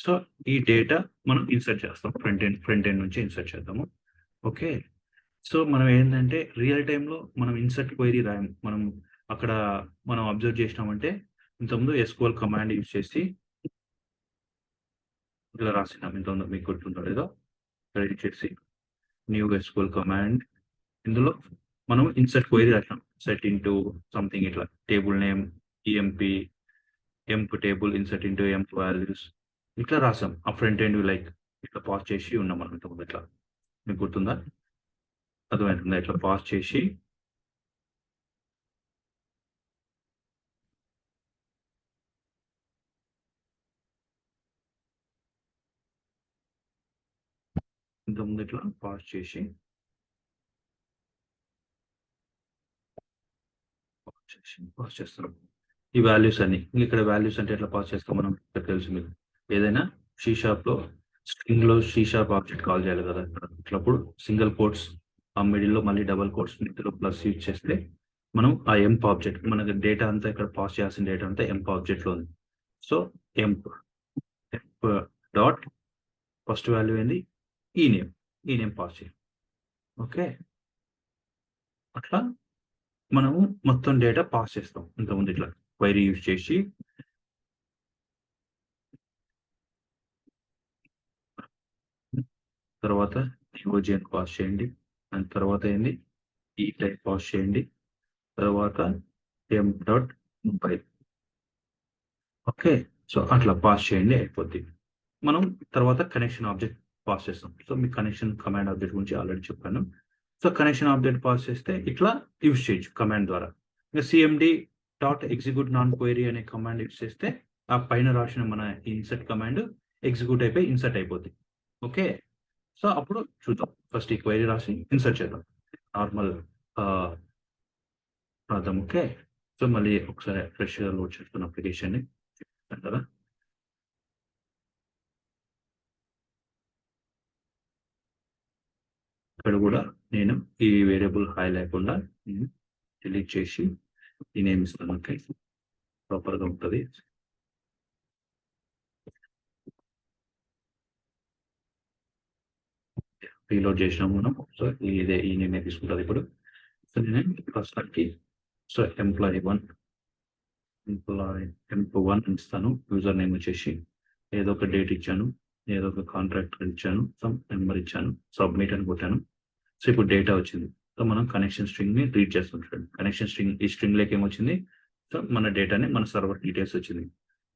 సో ఈ డేటా మనం ఇన్సర్ట్ చేస్తాం. ఫ్రంట్ ఎండ్ నుంచి ఇన్సర్ట్ చేద్దాము. ఓకే, సో మనం ఏంటంటే రియల్ టైంలో మనం ఇన్సర్ట్ క్వైరీ రాయం. అక్కడ మనం అబ్జర్వ్ చేసినామంటే ఇంతకుముందు ఎస్క్యూఎల్ కమాండ్ యూజ్ చేసి ఇలా రాసినాం. ఇంతకుముందు మీకు గుర్తుందో లేదో, రెడీ చేసి న్యూ ఎస్క్యూఎల్ కమాండ్, ఇందులో మనం ఇన్సర్ట్ క్వైరీ రాసినాం. సెట్ ఇంటూ సంథింగ్ ఇట్లా table name EMP emp table insert into emp values ఇట్లా రాసాం. ఆ ఫ్రంట్ ఎండ్ లైక్ ఇట్లా పాస్ చేసి ఉన్నాం మనం ఇంతకుముందు. ఇట్లా మీకు గుర్తుందా, అర్థమవుతుందా? ఇట్లా పాస్ చేసి ఇంతకుముందు ఇట్లా పాస్ చేసి పాస్ చేస్తాం ఈ వాల్యూస్ అన్ని. ఇక్కడ వాల్యూస్ అంటే ఎట్లా పాస్ చేస్తాం మనం, ఇక్కడ తెలుసు మీకు. ఏదైనా C# లో స్ట్రింగ్ లో C# ఆబ్జెక్ట్ కాల్ చేయాలి కదా, ఇట్లప్పుడు సింగిల్ కోట్స్ ఆ మిడిల్ లో మళ్ళీ డబల్ కోట్స్ ఇందులో ప్లస్ యూజ్ చేస్తే మనం ఆ ఎంప్ ఆబ్జెక్ట్, మనకి డేటా అంతా ఇక్కడ పాస్ చేయాల్సిన డేటా అంతా ఎంప్ ఆబ్జెక్ట్ లో ఉంది. సో ఎంప్ డాట్ ఫస్ట్ వాల్యూ ఏంది, ఈ నేమ్ పాస్ చేయాలి. ఓకే, అట్లా మనము మొత్తం డేటా పాస్ చేస్తాం. ఇంతకుముందు ఇట్లా క్వైరీ యూజ్ చేసి తర్వాత డిఓజిఎన్ పాస్ చేయండి, అండ్ తర్వాత ఏంది ఈ టైప్ పాస్ చేయండి, తర్వాత ఎంప్ డాట్ మొబైల్. ఓకే, సో అట్లా పాస్ చేయండి, అయిపోద్ది. మనం తర్వాత కనెక్షన్ ఆబ్జెక్ట్ పాస్ చేస్తాం. సో మీ కనెక్షన్ కమాండ్ ఆబ్జెక్ట్ గురించి ఆల్రెడీ చెప్పాను. సో కనెక్షన్ ఆబ్జెక్ట్ పాస్ చేస్తే ఇట్లా యూజ్ చేయొచ్చు కమాండ్ ద్వారా. ఇంకా CMD dot execute non query అనే కమాండ్ యూజ్ చేస్తే ఆ పైన రాసిన మన ఇన్సర్ట్ కమాండ్ ఎగ్జిక్యూట్ అయిపోయి ఇన్సర్ట్ అయిపోద్ది. ఓకే, సో అప్పుడు చూద్దాం. ఫస్ట్ ఈ క్వైరీ రాసి ఇన్సర్ట్ చేద్దాం, నార్మల్ రాద్దాం. ఓకే, సో మళ్ళీ ఒకసారి ఫ్రెష్గా లోడ్ చేస్తున్న అప్లికేషన్ని కదా. ఇక్కడ కూడా నేను ఈ వేరియబుల్ హై లేకుండా నేను డిలీట్ చేసి ఈ నేమ్ ఇస్తాను. ఓకే, ప్రాపర్గా ఉంటుంది. రీలోడ్ చేసినాం మనం. సో ఇదే ఈ నేమ్ తీసుకుంటుంది ఇప్పుడు. సో నేను ప్రస్తుతానికి సో ఎంప్1 ఇస్తాను. యూజర్ నేమ్ వచ్చేసి ఏదో ఒక డేట్ ఇచ్చాను, ఏదో ఒక కాంట్రాక్ట్ ఇచ్చాను, సమ్ నెంబర్ ఇచ్చాను, సబ్మిట్ అని కొట్టాను. సో ఇప్పుడు డేటా వచ్చింది. సో మనం కనెక్షన్ స్ట్రింగ్ ని రీడ్ చేస్తాం. చూడండి, కనెక్షన్ స్ట్రింగ్ ఈ స్ట్రింగ్ లేక ఏమొచ్చింది, సో మన డేటాని మన సర్వర్ డీటెయిల్స్ వచ్చింది.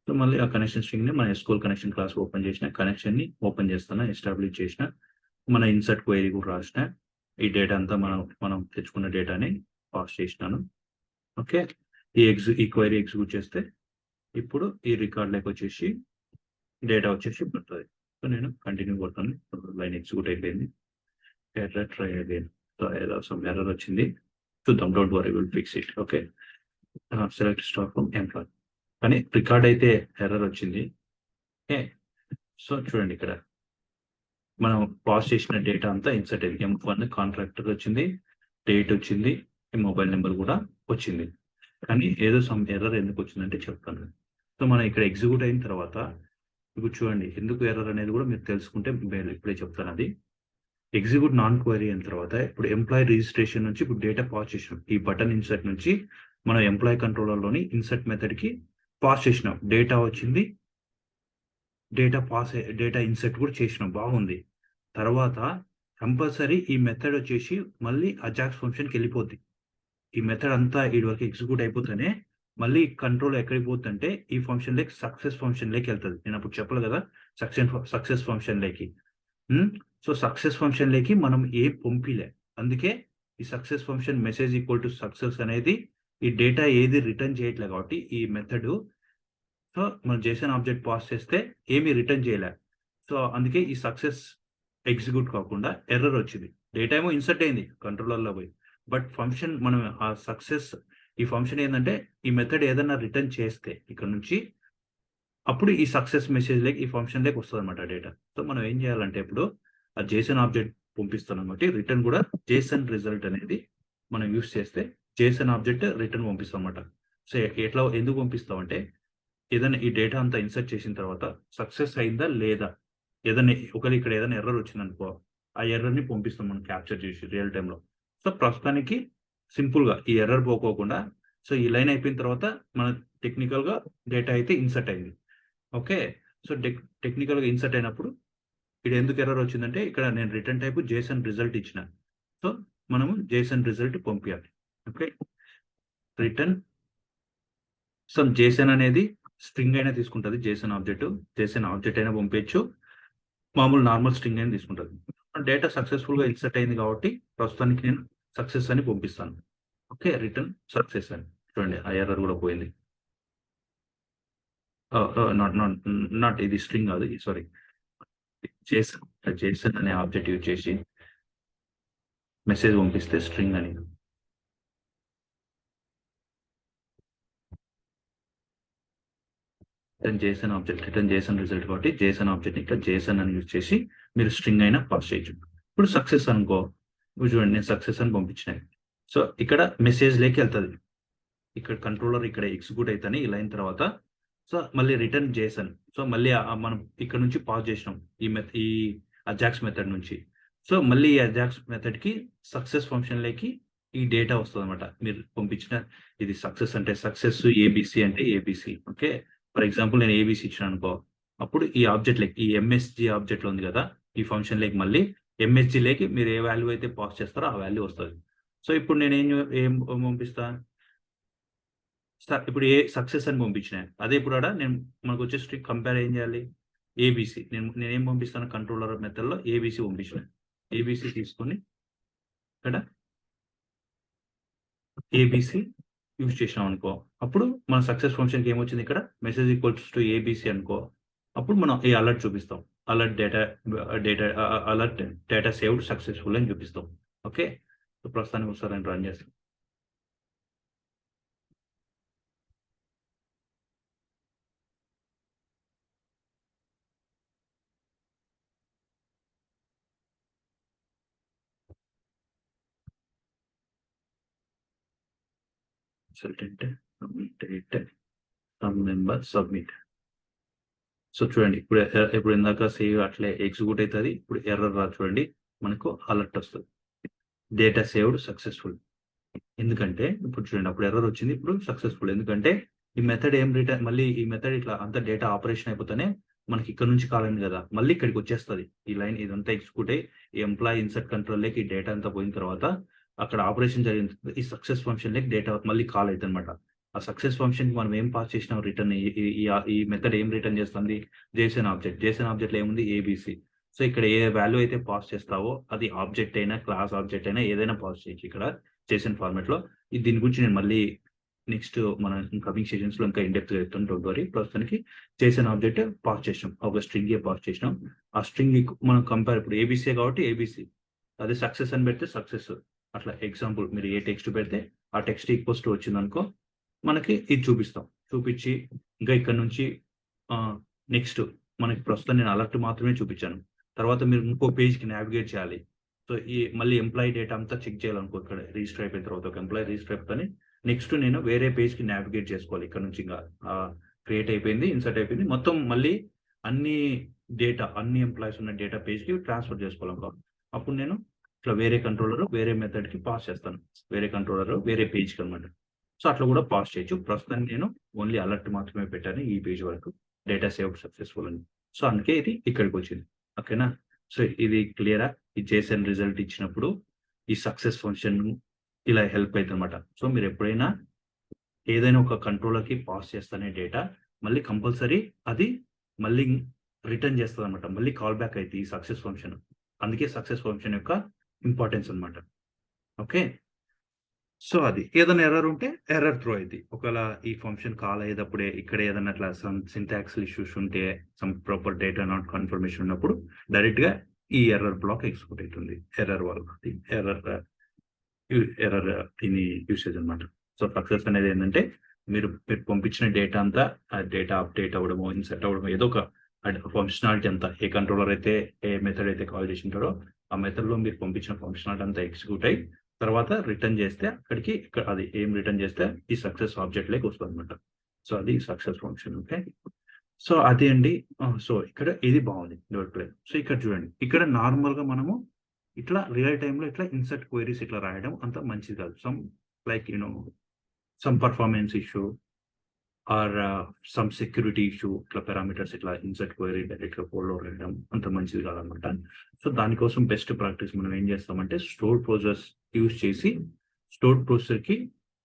సో మళ్ళీ ఆ కనెక్షన్ స్ట్రింగ్ ని మన ఎస్క్యూఎల్ కనెక్షన్ క్లాస్ ఓపెన్ చేసిన, కనెక్షన్ ని ఓపెన్ చేస్తాను, ఎస్టాబ్లిష్ చేసిన, మన ఇన్సర్ట్ క్వైరీ కూడా రాసిన, ఈ డేటా అంతా మనం తెచ్చుకున్న డేటాని పాస్ చేసినాను. ఓకే, ఈ క్వైరీ ఎగ్జిక్యూట్ చేస్తే ఇప్పుడు ఈ రికార్డ్లోకి వచ్చేసి డేటా వచ్చేసి పడుతుంది. సో నేను కంటిన్యూ కొడతాను. లైన్ ఎగ్జిక్యూట్ అయిపోయింది. Error try again. So some error వచ్చింది, చూద్దాం. Don't worry, will fix it. Okay, select star from employee కానీ రికార్డ్ అయితే ఎర్రర్ వచ్చింది. ఓకే, సో చూడండి ఇక్కడ మనం పాస్ చేసిన డేటా అంతా ఇన్సర్ట్ అయింది. M1 కాంట్రాక్టర్ వచ్చింది, డేట్ వచ్చింది, మొబైల్ నెంబర్ కూడా వచ్చింది. కానీ ఏదో సమ్ ఎర్రర్ ఎందుకు వచ్చిందంటే చెప్తాను. సో మనం ఇక్కడ ఎగ్జిక్యూట్ అయిన తర్వాత ఇప్పుడు చూడండి, ఎందుకు ఎర్రర్ అనేది కూడా మీరు తెలుసుకుంటే ఇప్పుడే చెప్తాను. అది ఎగ్జిక్యూట్ నాన్ క్వైరీ అయిన తర్వాత ఇప్పుడు ఎంప్లాయీ రిజిస్ట్రేషన్ నుంచి ఇప్పుడు డేటా పాస్ చేసినాం. ఈ బటన్ ఇన్సర్ట్ నుంచి మనం ఎంప్లాయీ కంట్రోలర్లోని ఇన్సర్ట్ మెథడ్కి పాస్ చేసినాం. డేటా వచ్చింది, డేటా ఇన్సర్ట్ కూడా చేసినాం, బాగుంది. తర్వాత కంపల్సరీ ఈ మెథడ్ వచ్చేసి మళ్ళీ అజాక్స్ ఫంక్షన్కి వెళ్ళిపోద్ది. ఈ మెథడ్ అంతా వీడి వరకు ఎగ్జిక్యూట్ అయిపోతేనే మళ్ళీ కంట్రోల్ ఎక్కడికి పోతుందంటే ఈ ఫంక్షన్ లేక్ సక్సెస్ ఫంక్షన్ లేకి వెళ్తుంది. నేను అప్పుడు చెప్పాలి కదా సక్సెస్ ఫంక్షన్ లేకి. సో సక్సెస్ ఫంక్షన్ లేకి మనం పంపిలే. అందుకే ఈ success function message equal to success అనేది ఈ డేటా ఏది రిటర్న్ చేయట్లేదు కాబట్టి ఈ మెథడ్ సో మనం JSON ఆబ్జెక్ట్ పాస్ చేస్తే ఏమి రిటర్న్ చేయలే. సో అందుకే ఈ సక్సెస్ ఎగ్జిక్యూట్ కాకుండా ఎర్రర్ వచ్చింది. డేటా ఏమో ఇన్సర్ట్ అయింది కంట్రోలర్లో పోయి, బట్ ఫంక్షన్ మనం ఆ సక్సెస్ ఈ ఫంక్షన్ ఏంటంటే ఈ మెథడ్ ఏదైనా రిటర్న్ చేస్తే ఇక్కడ నుంచి అప్పుడు ఈ సక్సెస్ మెసేజ్ లేక ఈ ఫంక్షన్ లేక వస్తుంది అనమాట డేటా. సో మనం ఏం చేయాలంటే ఇప్పుడు ఆ JSON ఆబ్జెక్ట్ పంపిస్తున్నాం కాబట్టి రిటర్న్ కూడా JSON రిజల్ట్ అనేది మనం యూస్ చేస్తే JSON ఆబ్జెక్ట్ రిటర్న్ పంపిస్తాం అనమాట. సో ఎట్లా ఎందుకు పంపిస్తామంటే ఏదైనా ఈ డేటా అంతా ఇన్సర్ట్ చేసిన తర్వాత సక్సెస్ అయిందా లేదా, ఏదైనా ఒకవేళ ఇక్కడ ఏదైనా ఎర్రర్ వచ్చిందనుకో ఆ ఎర్రర్ని పంపిస్తాం మనం క్యాప్చర్ చేసి రియల్ టైంలో. సో ప్రస్తుతానికి సింపుల్గా ఈ ఎర్రర్ పోకోకుండా సో ఈ లైన్ అయిపోయిన తర్వాత మన టెక్నికల్గా డేటా అయితే ఇన్సర్ట్ అయింది. ఓకే, సో టెక్నికల్గా ఇన్సర్ట్ అయినప్పుడు ఇక్కడ ఎందుకు ఎర్రర్ వచ్చిందంటే ఇక్కడ నేను రిటర్న్ టైప్ JSON రిజల్ట్ ఇచ్చిన. సో మనము JSON రిజల్ట్ పంపించాలి. ఓకే, రిటర్న్ సమ్ JSON అనేది స్ట్రింగ్ అయినా తీసుకుంటుంది. JSON ఆబ్జెక్ట్ అయినా పంపించచ్చు, మామూలు నార్మల్ స్ట్రింగ్ అయినా తీసుకుంటుంది. డేటా సక్సెస్ఫుల్గా ఇన్సర్ట్ అయింది కాబట్టి ప్రస్తుతానికి నేను సక్సెస్ అని పంపిస్తాను. ఓకే, రిటర్న్ సక్సెస్ అని చూడండి ఆ ఎర్రర్ కూడా పోయింది. నాట్ ఇది స్ట్రింగ్ కాదు, సారీ JSON అనే ఆబ్జెక్ట్ యూజ్ చేసి మెసేజ్ పంపిస్తే స్ట్రింగ్ అని. JSON object return JSON result కాబట్టి JSON ఆబ్జెక్ట్ ఇక్కడ JSON అని యూజ్ చేసి మీరు స్ట్రింగ్ అయినా పాస్ చేయొచ్చు. ఇప్పుడు సక్సెస్ అనుకో, చూడండి నేను సక్సెస్ అని పంపించినాయి. సో ఇక్కడ మెసేజ్ లేకి వెళ్తుంది, ఇక్కడ కంట్రోలర్ ఇక్కడ ఎగ్జిక్యూట్ అవుతాయి ఇలా అయిన తర్వాత సో మళ్ళీ రిటర్న్ JSON. సో మళ్ళీ మనం ఇక్కడ నుంచి పాస్ చేసినాం ఈ అజాక్స్ మెథడ్ నుంచి. సో మళ్ళీ ఈ అజాక్స్ మెథడ్ కి సక్సెస్ ఫంక్షన్ లేకి ఈ డేటా వస్తుంది అనమాట. మీరు పంపించిన ఇది సక్సెస్ అంటే సక్సెస్, ABC అంటే ABC. ఓకే, ఫర్ ఎగ్జాంపుల్ నేను ABC ఇచ్చిన అనుకో, అప్పుడు ఈ ఆబ్జెక్ట్ లేక్ ఈ MSG ఆబ్జెక్ట్ లో ఉంది కదా ఈ ఫంక్షన్ లేక్ మళ్ళీ MSG లేకి మీరు ఏ వాల్యూ అయితే పాస్ చేస్తారో ఆ వాల్యూ వస్తుంది. సో ఇప్పుడు నేను ఏం పంపిస్తా, ఇప్పుడు సక్సెస్ అని పంపించిన అదే ఇప్పుడు నేను మనకు వచ్చే స్ట్రింగ్ కంపేర్ ఏం చేయాలి ABC. నేనేం పంపిస్తాను కంట్రోలర్ మెథడ్ లో ABC పంపించిన. ABC తీసుకొని ఇక్కడ ABC యూజ్ చేసినాం అనుకో, అప్పుడు మన సక్సెస్ ఫంక్షన్కి ఏమొచ్చింది ఇక్కడ మెసేజ్ ఈక్వల్స్ టు ABC అనుకో, అప్పుడు మనం ఈ అలర్ట్ చూపిస్తాం. అలర్ట్ డేటా సేవ్డ్ సక్సెస్ఫుల్ అని చూపిస్తాం. ఓకే, సో ప్రస్తుతానికి ఒకసారి నేను రన్ చేస్తాం. సబ్మిట్. సో చూడండి ఇప్పుడు ఇందాక సేవ్ అట్లే ఎగ్జిక్యూట్ అవుతుంది. ఇప్పుడు ఎర్రర్ రా చూడండి మనకు అలర్ట్ వస్తుంది డేటా సేవ్డ్ సక్సెస్ఫుల్. ఎందుకంటే ఇప్పుడు చూడండి అప్పుడు ఎర్రర్ వచ్చింది, ఇప్పుడు సక్సెస్ఫుల్. ఎందుకంటే ఈ మెథడ్ ఏం రిటర్న్ మళ్ళీ ఈ మెథడ్ ఇట్లా అంత డేటా ఆపరేషన్ అయిపోతేనే మనకి ఇక్కడ నుంచి కాలేదు కదా మళ్ళీ ఇక్కడికి వచ్చేస్తుంది. ఈ లైన్ ఇదంతా ఎగ్జిక్యూట్ అయ్యి ఈ ఎంప్లాయీ ఇన్సర్ట్ కంట్రోల్ లేక ఈ డేటా అంతా పోయిన తర్వాత అక్కడ ఆపరేషన్ జరిగింది. ఈ సక్సెస్ ఫంక్షన్ లేక డేటా మళ్ళీ కాల్ అవుతుంది అనమాట. ఆ సక్సెస్ ఫంక్షన్ మనం ఏం పాస్ చేసినాం రిటర్న్ ఈ మెథడ్ ఏం రిటర్న్ చేస్తుంది JSON ఆబ్జెక్ట్ లో ఏముంది ABC. సో ఇక్కడ ఏ వాల్యూ అయితే పాస్ చేస్తావో అది ఆబ్జెక్ట్ అయినా క్లాస్ ఆబ్జెక్ట్ అయినా ఏదైనా పాస్ చేయొచ్చు ఇక్కడ JSON ఫార్మాట్ లో. దీని గురించి నేను మళ్ళీ నెక్స్ట్ మన కమింగ్ సెషన్స్ లో ఇంకా ఇండెప్త్ గా చెప్తాను, డోంట్ వరీ. ప్రస్తుతానికి JSON ఆబ్జెక్ట్ పాస్ చేసినాం, ఒక స్ట్రింగ్ పాస్ చేసినాం. ఆ స్ట్రింగ్ మనం కంపేర్ ఇప్పుడు ABC కాబట్టి ABC, అదే సక్సెస్ అని పెడితే సక్సెస్. అట్లా ఎగ్జాంపుల్ మీరు ఏ టెక్స్ట్ పెడితే ఆ టెక్స్ట్ ఈక్వల్స్ టు వచ్చింది అనుకో మనకి ఇది చూపిస్తాం. చూపించి ఇంకా ఇక్కడ నుంచి నెక్స్ట్ మనకి ప్రస్తుతం నేను అలర్ట్ మాత్రమే చూపించాను. తర్వాత మీరు ఇంకో పేజ్కి నావిగేట్ చేయాలి. సో ఈ మళ్ళీ ఎంప్లాయీ డేటా అంతా చెక్ చేయాలనుకో, ఇక్కడ రిజిస్టర్ అయిపోయిన తర్వాత ఒక ఎంప్లాయీ రిజిస్టర్ అయిపోతే నెక్స్ట్ నేను వేరే పేజ్కి నావిగేట్ చేసుకోవాలి. ఇక్కడ నుంచి ఇంకా క్రియేట్ అయిపోయింది, ఇన్సర్ట్ అయిపోయింది, మొత్తం మళ్ళీ అన్ని ఎంప్లాయీస్ ఉన్న డేటా పేజ్కి ట్రాన్స్ఫర్ చేసుకోవాలి. అప్పుడు నేను ఇట్లా వేరే కంట్రోలర్ వేరే మెథడ్కి పాస్ చేస్తాను, వేరే కంట్రోలర్ వేరే పేజ్కి అనమాట. సో అట్లా కూడా పాస్ చేయొచ్చు. ప్రస్తుతానికి నేను ఓన్లీ అలర్ట్ మాత్రమే పెట్టాను ఈ పేజ్ వరకు, డేటా సేవ్ సక్సెస్ఫుల్ అని. సో అందుకే ఇది ఇక్కడికి వచ్చింది. ఓకేనా, సో ఇది క్లియరా? ఈ JSON రిజల్ట్ ఇచ్చినప్పుడు ఈ సక్సెస్ ఫంక్షన్ ఇలా హెల్ప్ అవుతుంది అనమాట. సో మీరు ఎప్పుడైనా ఏదైనా ఒక కంట్రోలర్కి పాస్ చేస్తానే డేటా మళ్ళీ కంపల్సరీ అది మళ్ళీ రిటర్న్ చేస్తుంది అనమాట, మళ్ళీ కాల్ బ్యాక్ అయితే ఈ సక్సెస్ ఫంక్షన్. అందుకే సక్సెస్ ఫంక్షన్ యొక్క ఇంపార్టెన్స్ అనమాట. ఓకే, సో అది ఏదైనా ఎర్రర్ ఉంటే ఎర్రర్ త్రో అయింది. ఒకవేళ ఈ ఫంక్షన్ కాల్ అయ్యేటప్పుడే ఇక్కడ ఏదైనా అట్లా సమ్ సింటాక్స్ ఇష్యూస్ ఉంటే, some proper data not confirmation ఉన్నప్పుడు డైరెక్ట్ గా ఈ ఎర్రర్ బ్లాక్ ఎగ్జిక్యూట్ అవుతుంది. ఎర్రర్ వల్ల ఎర్రర్ దీని యూసేజ్ అనమాట. సో సక్సెస్ అనేది ఏంటంటే మీరు పంపించిన డేటా అంతా ఆ డేటా అప్డేట్ అవ్వడము, ఇన్సర్ట్ అవ్వడము, ఏదో ఒక ఫంక్షనాలిటీ అంతా ఏ కంట్రోలర్ అయితే ఏ మెథడ్ అయితే కాల్ చేసి ఉంటారో ఆ మెథడ్ లో మీరు పంపించిన ఫంక్షనాలిటీ అంతా ఎగ్జిక్యూట్ అయ్యి తర్వాత రిటర్న్ చేస్తే అక్కడికి అది ఏం రిటర్న్ చేస్తే ఈ సక్సెస్ ఆబ్జెక్ట్ లేక వస్తుంది అనమాట. సో అది సక్సెస్ ఫంక్షన్. ఓకే, సో అదే అండి. సో ఇక్కడ ఇది బాగుంది డెవలప్ ప్లే. సో ఇక్కడ చూడండి, ఇక్కడ నార్మల్ గా మనము ఇట్లా రియల్ టైమ్ లో ఇట్లా ఇన్సర్ట్ క్వైరీస్ ఇట్లా రాయడం అంత మంచిది కాదు. Some like some performance issue or some security issue ఇట్లా పారామీటర్స్ ఇట్లా ఇన్సర్ట్ క్వైరీ డైరెక్ట్ గా కోడ్ లో రాయడం అంత మంచిది కాదనమాట. సో దానికోసం బెస్ట్ ప్రాక్టీస్ మనం ఏం చేస్తామంటే స్టోర్ ప్రొసెస్ యూజ్ చేసి స్టోర్ ప్రొసెసర్ కి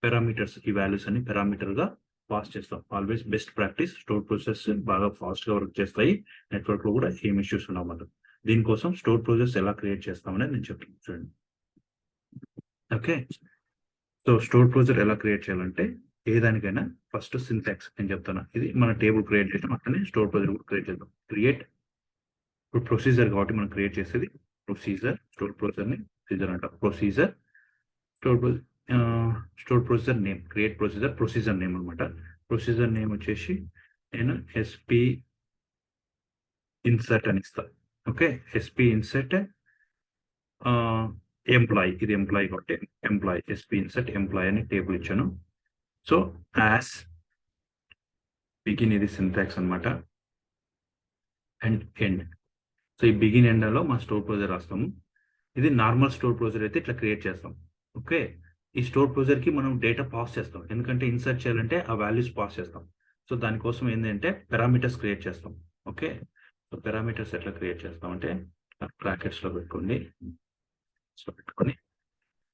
పారామీటర్స్ ఈ వాల్యూస్ అని పారామీటర్ గా పాస్ చేస్తాం. Always best practice. Store process బాగా ఫాస్ట్ గా వర్క్ చేస్తాయి, నెట్వర్క్ లో కూడా ఏం ఇష్యూస్ ఉన్నామన్నమాట. దీనికోసం స్టోర్ ప్రొసెస్ ఎలా క్రియేట్ చేస్తామని నేను చెప్తాను చూడండి. ఓకే, సో స్టోర్ ప్రొసెసర్ ఎలా క్రియేట్ చేయాలంటే ఏదానికైనా ఫస్ట్ సింటాక్స్ నేను చెప్తాను. ఇది మన టేబుల్ క్రియేట్ చేసాం, అట్లనే స్టోర్ ప్రొసెసర్ కూడా క్రియేట్ చేద్దాం. క్రియేట్ ఇప్పుడు ప్రొసీజర్ కాబట్టి మనం క్రియేట్ చేసేది ప్రొసీజర్. స్టోర్ ప్రొసెసర్ ని ప్రొసీజర్ అంట. Procedure store processor name, create procedure name అనమాట. ప్రొసీజర్ నేమ్ వచ్చేసి నేను ఎస్పీ ఇన్సర్ట్ అని ఇస్తా. ఓకే, ఎస్పీ ఇన్సర్ట్ ఎంప్లాయ్, ఇది ఎంప్లాయ్ కాబట్టి ఎంప్లాయ్ ఎస్పీ ఇన్సర్ట్ ఎంప్లాయ్ అని టేబుల్ ఇచ్చాను. సో యాస్ బిగిన్ ఇది సింటాక్స్ అనమాట, అండ్ ఎండ్. సో ఈ బిగిన్ ఎండ్ లో మా స్టోర్ ప్రొసెసర్ రాస్తాము. ఇది నార్మల్ స్టోర్ ప్రొసెసర్ అయితే ఇట్లా క్రియేట్ చేస్తాం. ఓకే, ఈ స్టోర్ ప్రొసెసర్ కి మనం డేటా పాస్ చేస్తాం, ఎందుకంటే ఇన్సర్ట్ చేయాలంటే ఆ వాల్యూస్ పాస్ చేస్తాం. సో దానికోసం ఏంటంటే పారామీటర్స్ క్రియేట్ చేస్తాం. ఓకే, సో పారామీటర్స్ ఎట్లా క్రియేట్ చేస్తాం అంటే బ్రాకెట్స్ లో పెట్టుకోండి. సో పెట్టుకొని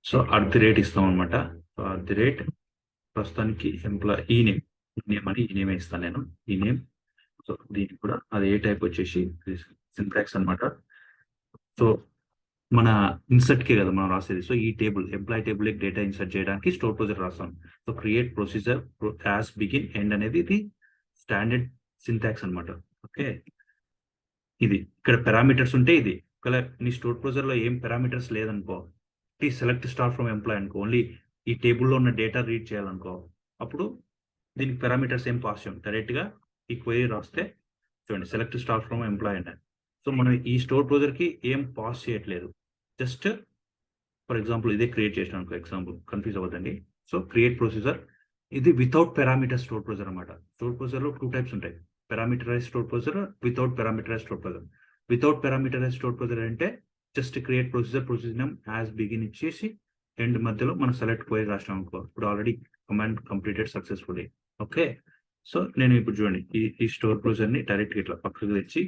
సో @ ఇస్తాం అనమాట. సో @ ప్రస్తుతానికి ఎంప్లాయ్ ఈ నేమ్ అని ఈ నేమ్ ఇస్తాను నేను, ఈ నేమ్. సో దీనికి కూడా అది ఏ టైప్ వచ్చేసి సింటాక్స్ అనమాట. సో మన ఇన్సర్ట్ కే కదా మనం రాసేది. సో ఈ table employee table data insert చేయడానికి స్టోర్ ప్రొసెసర్ రాస్తాం. So create procedure as begin end అనేది ఇది స్టాండర్డ్ సింటాక్స్ అనమాట. ఓకే, ఇది ఇక్కడ పారామీటర్స్ ఉంటే ఇది. ఒకవేళ నీ స్టోర్ ప్రొసెసర్ లో ఏం పారామీటర్స్ లేదనుకో, సెలెక్ట్ స్టార్ ఫ్రమ్ ఎంప్లాయ్ అనుకో, ఓన్లీ ఈ టేబుల్లో ఉన్న డేటా రీడ్ చేయాలనుకో, అప్పుడు దీనికి పారామీటర్స్ ఏం పాస్ చేయం, డైరెక్ట్ గా ఈ క్వైరీ రాస్తే చూడండి సెలెక్ట్ స్టార్ ఫ్రమ్ ఎంప్లాయ్ అంటే. సో మనం ఈ స్టోర్ ప్రొసెసర్ కి ఏం పాస్ చేయట్లేదు, జస్ట్ ఫర్ ఎగ్జాంపుల్ ఇదే క్రియేట్ చేసిన అనుకో, ఎగ్జాంపుల్ కన్ఫ్యూజ్ అవ్వదండి. సో క్రియేట్ ప్రొసీజర్ ఇది వితౌట్ పారామీటర్ స్టోర్ ప్రొసెసర్ అనమాట. స్టోర్ ప్రొసెసర్ లో 2 టైప్స్ ఉంటాయి, parameterize store processor, without parameterize store processor. Without parameterize store processor అంటే just create procedure name as begin ఇచ్చేసి ఎండ్ మధ్యలో మనం సెలెక్ట్ క్వైరీ రాసినాం అనుకో, ఇప్పుడు already command completed successfully. Okay, so నేను ఇప్పుడు చూడండి ఈ స్టోర్ ప్రొసెసర్ ని డైరెక్ట్ ఇట్లా పక్కకు తెచ్చి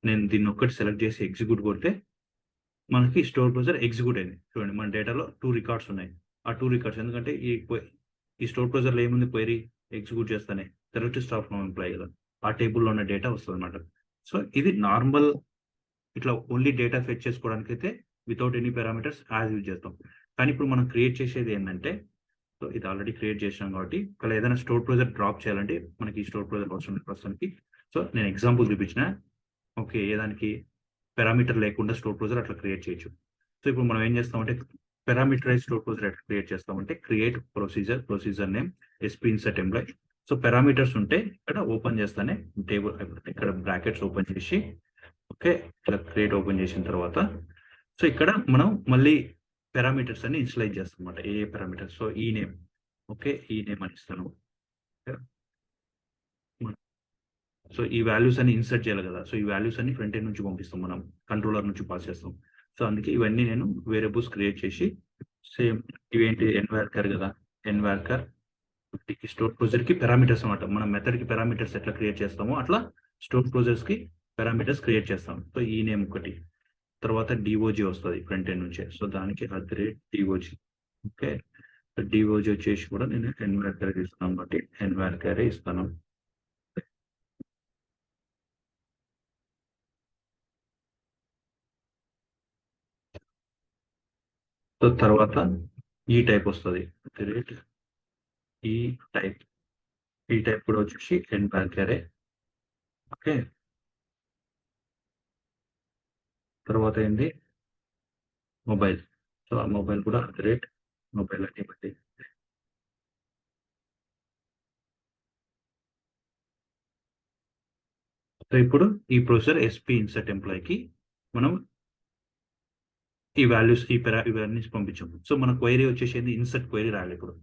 నేను దీన్ని ఒక్కటి సెలెక్ట్ చేసి ఎగ్జిక్యూట్ కొడితే మనకి స్టోర్ ప్రొసెసర్ ఎగ్జిక్యూట్ అయింది. చూడండి మన డేటాలో 2 రికార్డ్స్ ఉన్నాయి. ఆ 2 రికార్డ్స్ ఎందుకంటే ఈ స్టోర్ ప్రొసెసర్ లో ఏముంది, క్వైరీ ఎగ్జిక్యూట్ చేస్తానే సెలెక్ట్ స్టార్ ఫ్రమ్ ఎంప్లాయ్ కదా, ఆ టేబుల్లో ఉన్న డేటా వస్తుంది అనమాట. సో ఇది నార్మల్ ఇట్లా ఓన్లీ డేటా ఫెచ్ చేసుకోవడానికి అయితే without any parameters as use చేస్తాం. కానీ ఇప్పుడు మనం క్రియేట్ చేసేది ఏంటంటే, సో ఇది ఆల్రెడీ క్రియేట్ చేసినాం కాబట్టి ఇక్కడ ఏదైనా స్టోర్ ప్రొసెసర్ డ్రాప్ చేయాలంటే మనకి ఈ స్టోర్ ప్రొసెసర్ అవసరం ప్రస్తుతానికి. సో నేను ఎగ్జాంపుల్ చూపించిన. ఓకే, ఏదానికి పారామీటర్ లేకుండా స్టోర్ ప్రొసెసర్ అట్లా క్రియేట్ చేయొచ్చు. సో ఇప్పుడు మనం ఏం చేస్తామంటే పారామీటరైజ్ స్టోర్ ప్రొసెసర్ ఎట్లా క్రియేట్ చేస్తామంటే create procedure name SP insert employee. So parameters ఉంటే ఇక్కడ ఓపెన్ చేస్తానే టేబుల్ ఇక్కడ బ్రాకెట్స్ ఓపెన్ చేసి, ఓకే ఇక్కడ క్రియేట్ ఓపెన్ చేసిన తర్వాత సో ఇక్కడ మనం మళ్ళీ పారామీటర్స్ అన్ని ఇన్స్లైజ్ చేస్తాం అనమాట. ఏ పారామీటర్స్, సో ఈ నేమ్, ఓకే ఈ నేమ్ అని ఇస్తాను. సో ఈ వాల్యూస్ అన్ని ఇన్సర్ట్ చేయాలి కదా, సో ఈ వాల్యూస్ అన్ని ఫ్రంట్ ఎండ్ నుంచి పంపిస్తాం, మనం కంట్రోలర్ నుంచి పాస్ చేస్తాం. సో అందుకే ఇవన్నీ నేను వేరియబుల్స్ క్రియేట్ చేసి సేమ్ ఇవేంటి ఎన్వార్కర్ కదా, ఎన్వార్కర్ స్టోర్ ప్రొసెసర్ కి పారామీటర్స్ అనమాట. మనం మెథడ్ కి పారామీటర్స్ ఎట్లా క్రియేట్ చేస్తామో అట్లా స్టోర్ ప్రొసెసర్స్ కి పారామీటర్స్ క్రియేట్ చేస్తాం. సో ఈ నేమ్ ఒకటి, తర్వాత డిఓజీ వస్తుంది ఫ్రంట్ ఎండ్ నుంచే, సో దానికి @ డిఓజీ. ఓకే, డిఓజీ వచ్చేసి కూడా నేను ఎన్వాల్ క్యారీ ఇస్తున్నాను కాబట్టి ఎన్వాల్ క్యారీ ఇస్తాను. సో తర్వాత ఈ టైప్ వస్తుంది, ఈ టైప్ కూడా వచ్చేసి ఎన్వాల్ క్యారీ. ఓకే, తర్వాత ఏంటి మొబైల్. సో ఆ మొబైల్ కూడా మొబైల్ అని బట్టి. సో ఇప్పుడు ఈ ప్రొసెసర్ ఎస్పీ ఇన్సర్ట్ ఎంప్లాయ్కి మనం ఈ వాల్యూస్ ఇవన్నీ పంపించాము. సో మన క్వైరీ వచ్చేసి ఇన్సర్ట్ క్వైరీ రాయాలి. ఇప్పుడు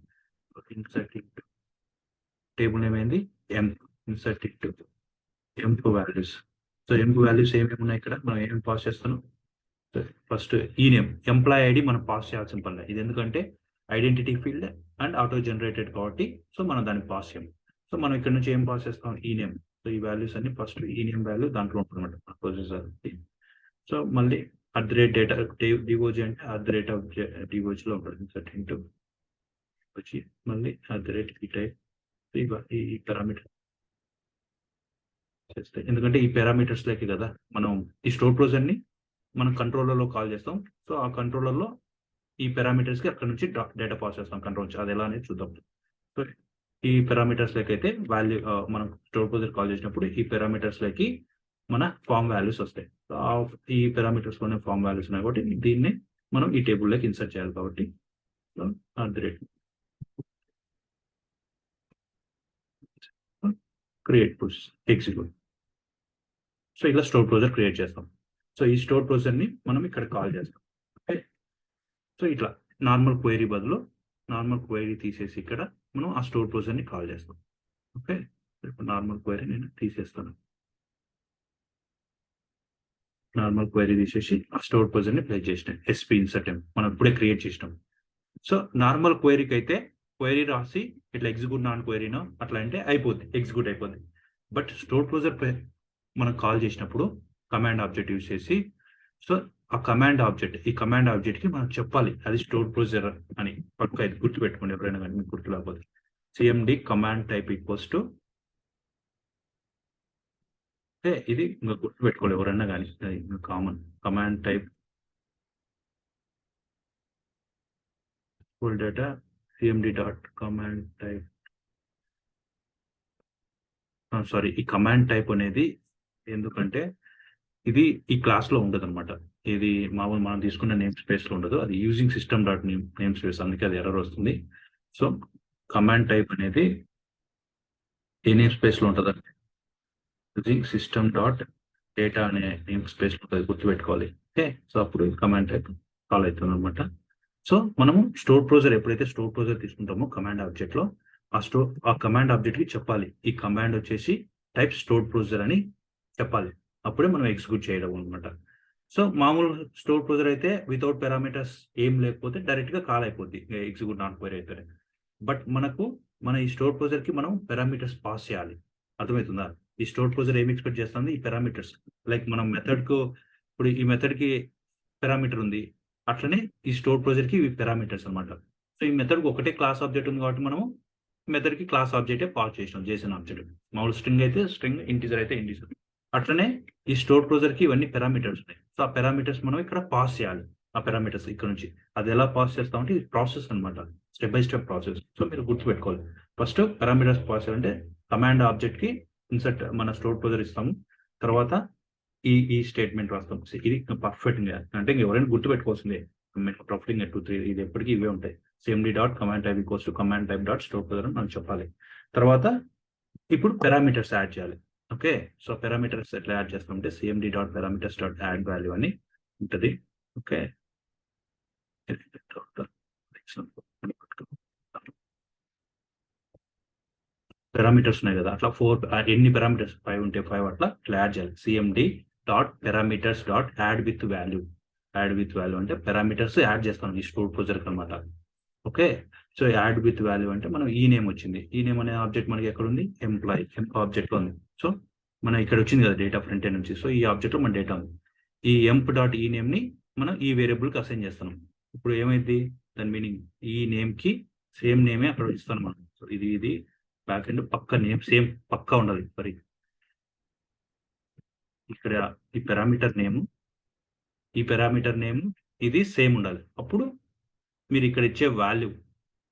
ఇన్సర్ట్ టేబుల్ నేమ్ ఏంది ఇన్సర్ట్ ఎంప్ వాల్యూస్. సో ఎంప్ వాల్యూస్ ఏమేమి ఉన్నాయి ఇక్కడ, మనం ఏమేమి పాస్ చేస్తాను. ఫస్ట్ ఈ నేమ్ ఎంప్లాయ్ ఐడి మనం పాస్ చేయాల్సిన పని. ఇది ఎందుకంటే identity field and auto generated కాబట్టి సో మనం దాన్ని పాస్ చేయం. సో మనం ఇక్కడ నుంచి ఏం పాస్ చేస్తాం, ఈ నేమ్. సో ఈ వాల్యూస్ అన్ని ఫస్ట్ ఈ నేమ్ వాల్యూ దాంట్లో ఉంటుందన్నమాట ప్రొసెసర్. సో మళ్ళీ @data డివోజీ అంటే @డివోజీలో ఉంటుంది. సెట్టింగ్ టు వచ్చి మళ్ళీ ఈ టైప్ ఈ పారామీటర్ చేస్తే, ఎందుకంటే ఈ పారామీటర్స్ లకి కదా మనం ఈ స్టోర్ ప్రొసెసర్ని మనం కంట్రోలర్లో కాల్ చేస్తాం. సో ఆ కంట్రోలర్లో ఈ పారామీటర్స్కి అక్కడ నుంచి డేటా పాస్ చేస్తాం కంట్రోల్. అది ఎలా అనేది చూద్దాం. సో ఈ పారామీటర్స్ లకి అయితే వాల్యూ మనం స్టోర్ ప్రొసెసర్ కాల్ చేసినప్పుడు ఈ పారామీటర్స్ లకి మన ఫామ్ వాల్యూస్ వస్తాయి. ఈ పారామీటర్స్ లోనే ఫామ్ వాల్యూస్ ఉన్నాయి కాబట్టి దీన్ని మనం ఈ టేబుల్లోకి ఇన్సర్ట్ చేయాలి. కాబట్టి క్రియేట్ పుష్ ఎగ్జిక్యూట్. సో ఇలా స్టోర్ ప్రొసెసర్ క్రియేట్ చేస్తాం. సో ఈ స్టోర్ ప్రొసెసర్ని మనం ఇక్కడ కాల్ చేస్తాం. ఓకే, సో ఇట్లా నార్మల్ క్వైరీ బదులు నార్మల్ క్వైరీ తీసేసి ఇక్కడ మనం ఆ స్టోర్ ప్రొసెసర్ని కాల్ చేస్తాం. ఓకే, ఇప్పుడు నార్మల్ క్వైరీ నేను తీసేస్తాను. నార్మల్ క్వైరీ తీసేసి ఆ స్టోర్ ప్రొసెసర్ని ప్లేస్ చేసినాం. ఎస్పీ ఇన్సర్ట్ మనం ఇప్పుడే క్రియేట్ చేసినాం. సో నార్మల్ క్వైరీకి అయితే క్వైరీ రాసి ఇట్లా ఎగ్జిక్యూట్ నాన్ క్వైరీనో అట్లా అంటే అయిపోద్ది, ఎగ్జిక్యూట్ అయిపోద్ది. బట్ స్టోర్ ప్రొసెసర్ మనం కాల్ చేసినప్పుడు కమాండ్ ఆబ్జెక్ట్ యూజ్ చేసి, సో ఆ కమాండ్ ఆబ్జెక్ట్ ఈ కమాండ్ ఆబ్జెక్ట్కి మనం చెప్పాలి అది స్టోర్ ప్రొసెసర్ అని. పక్క ఇది గుర్తుపెట్టుకోండి ఎవరైనా కానీ, మీకు గుర్తు లేకపోతే. CMD command type equals to, ఇది ఇంకా గుర్తుపెట్టుకోవాలి ఎవరైనా కానీ, common command type full data cmd dot command type. Sorry, ఈ కమాండ్ టైప్ అనేది ఎందుకంటే ఇది ఈ క్లాస్ లో ఉండదు అనమాట. ఇది మామూలు మనం తీసుకున్న నేమ్ స్పేస్ లో ఉండదు, అది using system dot name space, అందుకే అది ఎర్రర్ వస్తుంది. సో కమాండ్ టైప్ అనేది ఏ నేమ్ స్పేస్ లో ఉంటుంది అంటే యూజింగ్ సిస్టమ్ డాట్ డేటా అనే నేమ్ స్పేస్ లో ఉంటుంది, గుర్తుపెట్టుకోవాలి. ఓకే, సో అప్పుడు కమాండ్ టైప్ కాల్ అవుతుంది అనమాట. సో మనము స్టోర్ ప్రొసెసర్ ఎప్పుడైతే స్టోర్ ప్రొసెసర్ తీసుకుంటామో కమాండ్ ఆబ్జెక్ట్ లో ఆ కమాండ్ ఆబ్జెక్ట్ కి చెప్పాలి ఈ కమాండ్ వచ్చేసి టైప్ స్టోర్ ప్రొసెసర్ అని చెప్పాలి. అప్పుడే మనం ఎగ్జిక్యూట్ చేయడం అనమాట. సో మామూలు స్టోర్ ప్రొసెసర్ అయితే వితౌట్ పారామీటర్స్ ఏం లేకపోతే డైరెక్ట్ గా కాల్ అయిపోద్ది ఎగ్జిక్యూట్ నాట్ క్వైరీ అయితే. బట్ మన ఈ స్టోర్ ప్రొసెసర్ కి మనం పారామీటర్స్ పాస్ చేయాలి. అర్థమవుతుందా? ఈ స్టోర్ ప్రొసెసర్ ఏం ఎక్స్పెక్ట్ చేస్తుంది, ఈ పారామీటర్స్. లైక్ మనం మెథడ్ కు ఇప్పుడు ఈ మెథడ్ కి పారామీటర్ ఉంది, అట్లనే ఈ స్టోర్ ప్రొసెసర్ కి ఇవి పారామీటర్స్ అనమాట. సో ఈ మెథడ్ కి ఒకటే క్లాస్ ఆబ్జెక్ట్ ఉంది కాబట్టి మనము మెథడ్ కి క్లాస్ ఆబ్జెక్టే పాస్ చేసినాం, జేసన్ ఆబ్జెక్ట్. మామూలు స్ట్రింగ్ అయితే స్ట్రింగ్, ఇంటిజర్ అయితే ఇంటిజర్. అట్లనే ఈ స్టోర్ ప్రొసెసర్ కి ఇవన్నీ పారామీటర్స్ ఉన్నాయి. సో ఆ పారామీటర్స్ మనం ఇక్కడ పాస్ చేయాలి. ఆ పారామీటర్స్ ఇక్కడ నుంచి అది ఎలా పాస్ చేస్తామంటే ఇది ప్రాసెస్ అనమాట, step by step process. So మీరు గుర్తుపెట్టుకోవాలి, ఫస్ట్ పారామీటర్స్ పాస్ చేయాలంటే కమాండ్ ఆబ్జెక్ట్ కి ఇన్సర్ట్ మన స్టోర్ ప్రొసెసర్ ఇస్తాము, తర్వాత ఈ స్టేట్మెంట్ రాస్తాం. ఇది పర్ఫెక్ట్ గా అంటే ఎవరైనా గుర్తుపెట్టుకోవాల్సిందే, పర్ఫెక్ట్ 2 3 ఇది ఎప్పటికీ ఇవే ఉంటాయి. cmd dot command type equals to command type dot store processor అని మనం చెప్పాలి. తర్వాత ఇప్పుడు పారామీటర్స్ యాడ్ చేయాలి. ఓకే, సో పారామీటర్స్ ఎట్లా యాడ్ చేస్తామంటే cmd dot parameters dot add value అని ఉంటుంది. ఓకే, పారామీటర్స్ ఉన్నాయి కదా, అట్లా 4 ఎన్ని పారామీటర్స్ 5 ఉంటే 5 అట్లా యాడ్ చేయాలి. cmd dot parameters dot add with value. Add with value అంటే పారామీటర్స్ యాడ్ చేస్తాం ఈ స్టోర్ ప్రొసెసర్ అనమాట. Okay, so add with value అంటే మనం ఈ నేమ్ వచ్చింది, ఈ నేమ్ అనే ఆబ్జెక్ట్ మనకి ఎక్కడ ఉంది, ఎంప్లాయ్ ఆబ్జెక్ట్ లో ఉంది. సో మనం ఇక్కడ వచ్చింది కదా డేటా ఫ్రంట్ ఎండ్ నుంచి, సో ఈ ఆబ్జెక్ట్ లో మన డేటా ఉంది. ఈ ఎంప్ డాట్ ఈ నేమ్ ని మనం ఈ వేరియబుల్ కి అసైన్ చేస్తున్నాం. ఇప్పుడు ఏమైంది దాని మీనింగ్, ఈ నేమ్ కి సేమ్ నేమే అక్కడ ఇస్తాను మనం. సో ఇది బ్యాక్ ఎండ్ పక్క నేమ్ సేమ్ పక్కా ఉండాలి మరి. ఇక్కడ ఈ పారామీటర్ నేమ్ ఇది సేమ్ ఉండాలి. అప్పుడు మీరు ఇక్కడ ఇచ్చే వాల్యూ,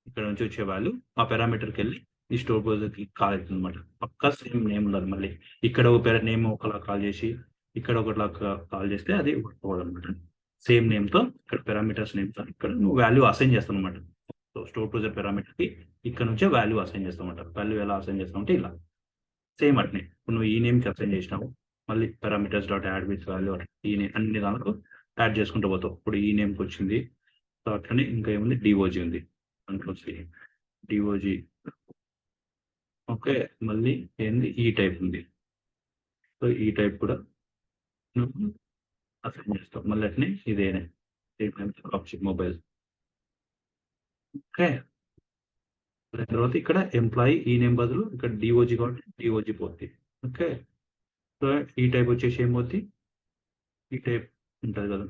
ఇక్కడ నుంచి వచ్చే వాల్యూ ఆ పారామీటర్కి వెళ్ళి ఈ స్టోర్ ప్రొసీజర్కి కాల్ అవుతుంది అనమాట. పక్కా సేమ్ నేమ్ ఉండాలి. మళ్ళీ ఇక్కడ ఒక నేమ్ ఒకలా కాల్ చేసి ఇక్కడ ఒకలా కాల్ చేస్తే అది అనమాట. సేమ్ నేమ్తో ఇక్కడ పారామీటర్స్ నేమ్తో ఇక్కడ నువ్వు వాల్యూ అసైన్ చేస్తావు అనమాట. సో స్టోర్ ప్రొసీజర్ పారామీటర్కి ఇక్కడ నుంచే వాల్యూ అసైన్ చేస్తాం అనమాట. వాల్యూ ఎలా అసైన్ చేస్తాం అంటే ఇలా సేమ్ అట్నే ఇప్పుడు నువ్వు ఈ నేమ్కి అసైన్ చేసినావు, మళ్ళీ parameters dot add with value ఈ నేమ్ అన్ని దానికి యాడ్ చేసుకుంటూ పోతావు. ఇప్పుడు ఈ నేమ్కి వచ్చింది. సో అట్లనే ఇంకా ఏముంది, డిఓజీ ఉంది దాంట్లో డిఓజీ. ఓకే, మళ్ళీ ఏంది ఈ టైప్ ఉంది. సో ఈ టైప్ కూడా నువ్వు అసైన్ చేస్తావు. మళ్ళీ అట్నే ఇదేనే ఆప్షన్ మొబైల్. ఓకే, తర్వాత ఇక్కడ ఎంప్లాయీ ఈ నేమ్ బదులు ఇక్కడ డిఓజీ కాబట్టి డిఓజీ పోతుంది. ఓకే, సో ఈ టైప్ వచ్చేసి ఏమవుతుంది, ఈ టైప్ ఉంటుంది కదా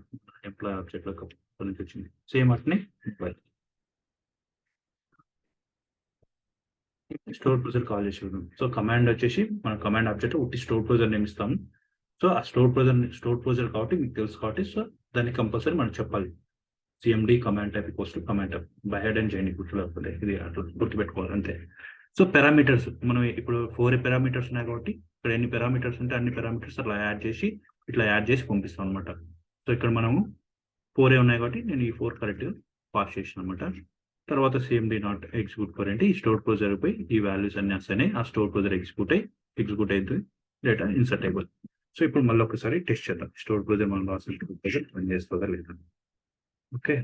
ఎంప్లాయీ ఆబ్జెక్ట్ లో నుంచి వచ్చింది. సేమ్ అట్నే ఎంప్లాయీ స్టోర్ ప్రొసీజర్ కాల్ చేసి చూద్దాం. సో కమాండ్ వచ్చేసి మన కమాండ్ ఆబ్జెక్ట్ ఒకటి స్టోర్ ప్రొసీజర్ నేమ్ ఇస్తాము. సో ఆ స్టోర్ ప్రొసీజర్ కాబట్టి మీకు తెలుసు కాబట్టి సో దాన్ని కంపల్సరీ మనం చెప్పాలి. CMD command type equals to command type by head and చేయండి గుర్తులేకపోతే ఇది అట్లా గుర్తుపెట్టుకోవాలి అంతే. సో పారామీటర్స్ మనం ఇప్పుడు 4 పారామీటర్స్ ఉన్నాయి కాబట్టి ఇక్కడ ఎన్ని పారామీటర్స్ ఉంటే అన్ని పారామీటర్స్ అట్లా యాడ్ చేసి పంపిస్తాం అనమాట. సో ఇక్కడ మనము 4 ఉన్నాయి కాబట్టి నేను ఈ 4 కరెక్ట్గా పాస్ చేసాను అనమాట. తర్వాత సిఎండి నాట్ ఎగ్జిక్యూట్ ఫర్ అంటే ఈ స్టోర్ ప్రొసీజర్ పై ఈ వాల్యూస్ అన్ని వస్తాయి. ఆ స్టోర్ ప్రొసీజర్ ఎగ్జిక్యూట్ అయితే డేటా ఇన్సర్ట్ అయిపోతుంది. సో ఇప్పుడు మళ్ళీ ఒకసారి టెస్ట్ చేద్దాం స్టోర్ ప్రొసీజర్ మనం రాసిన స్టోర్ ప్రొసీజర్ రన్ చేస్తుందా లేదా. Okay,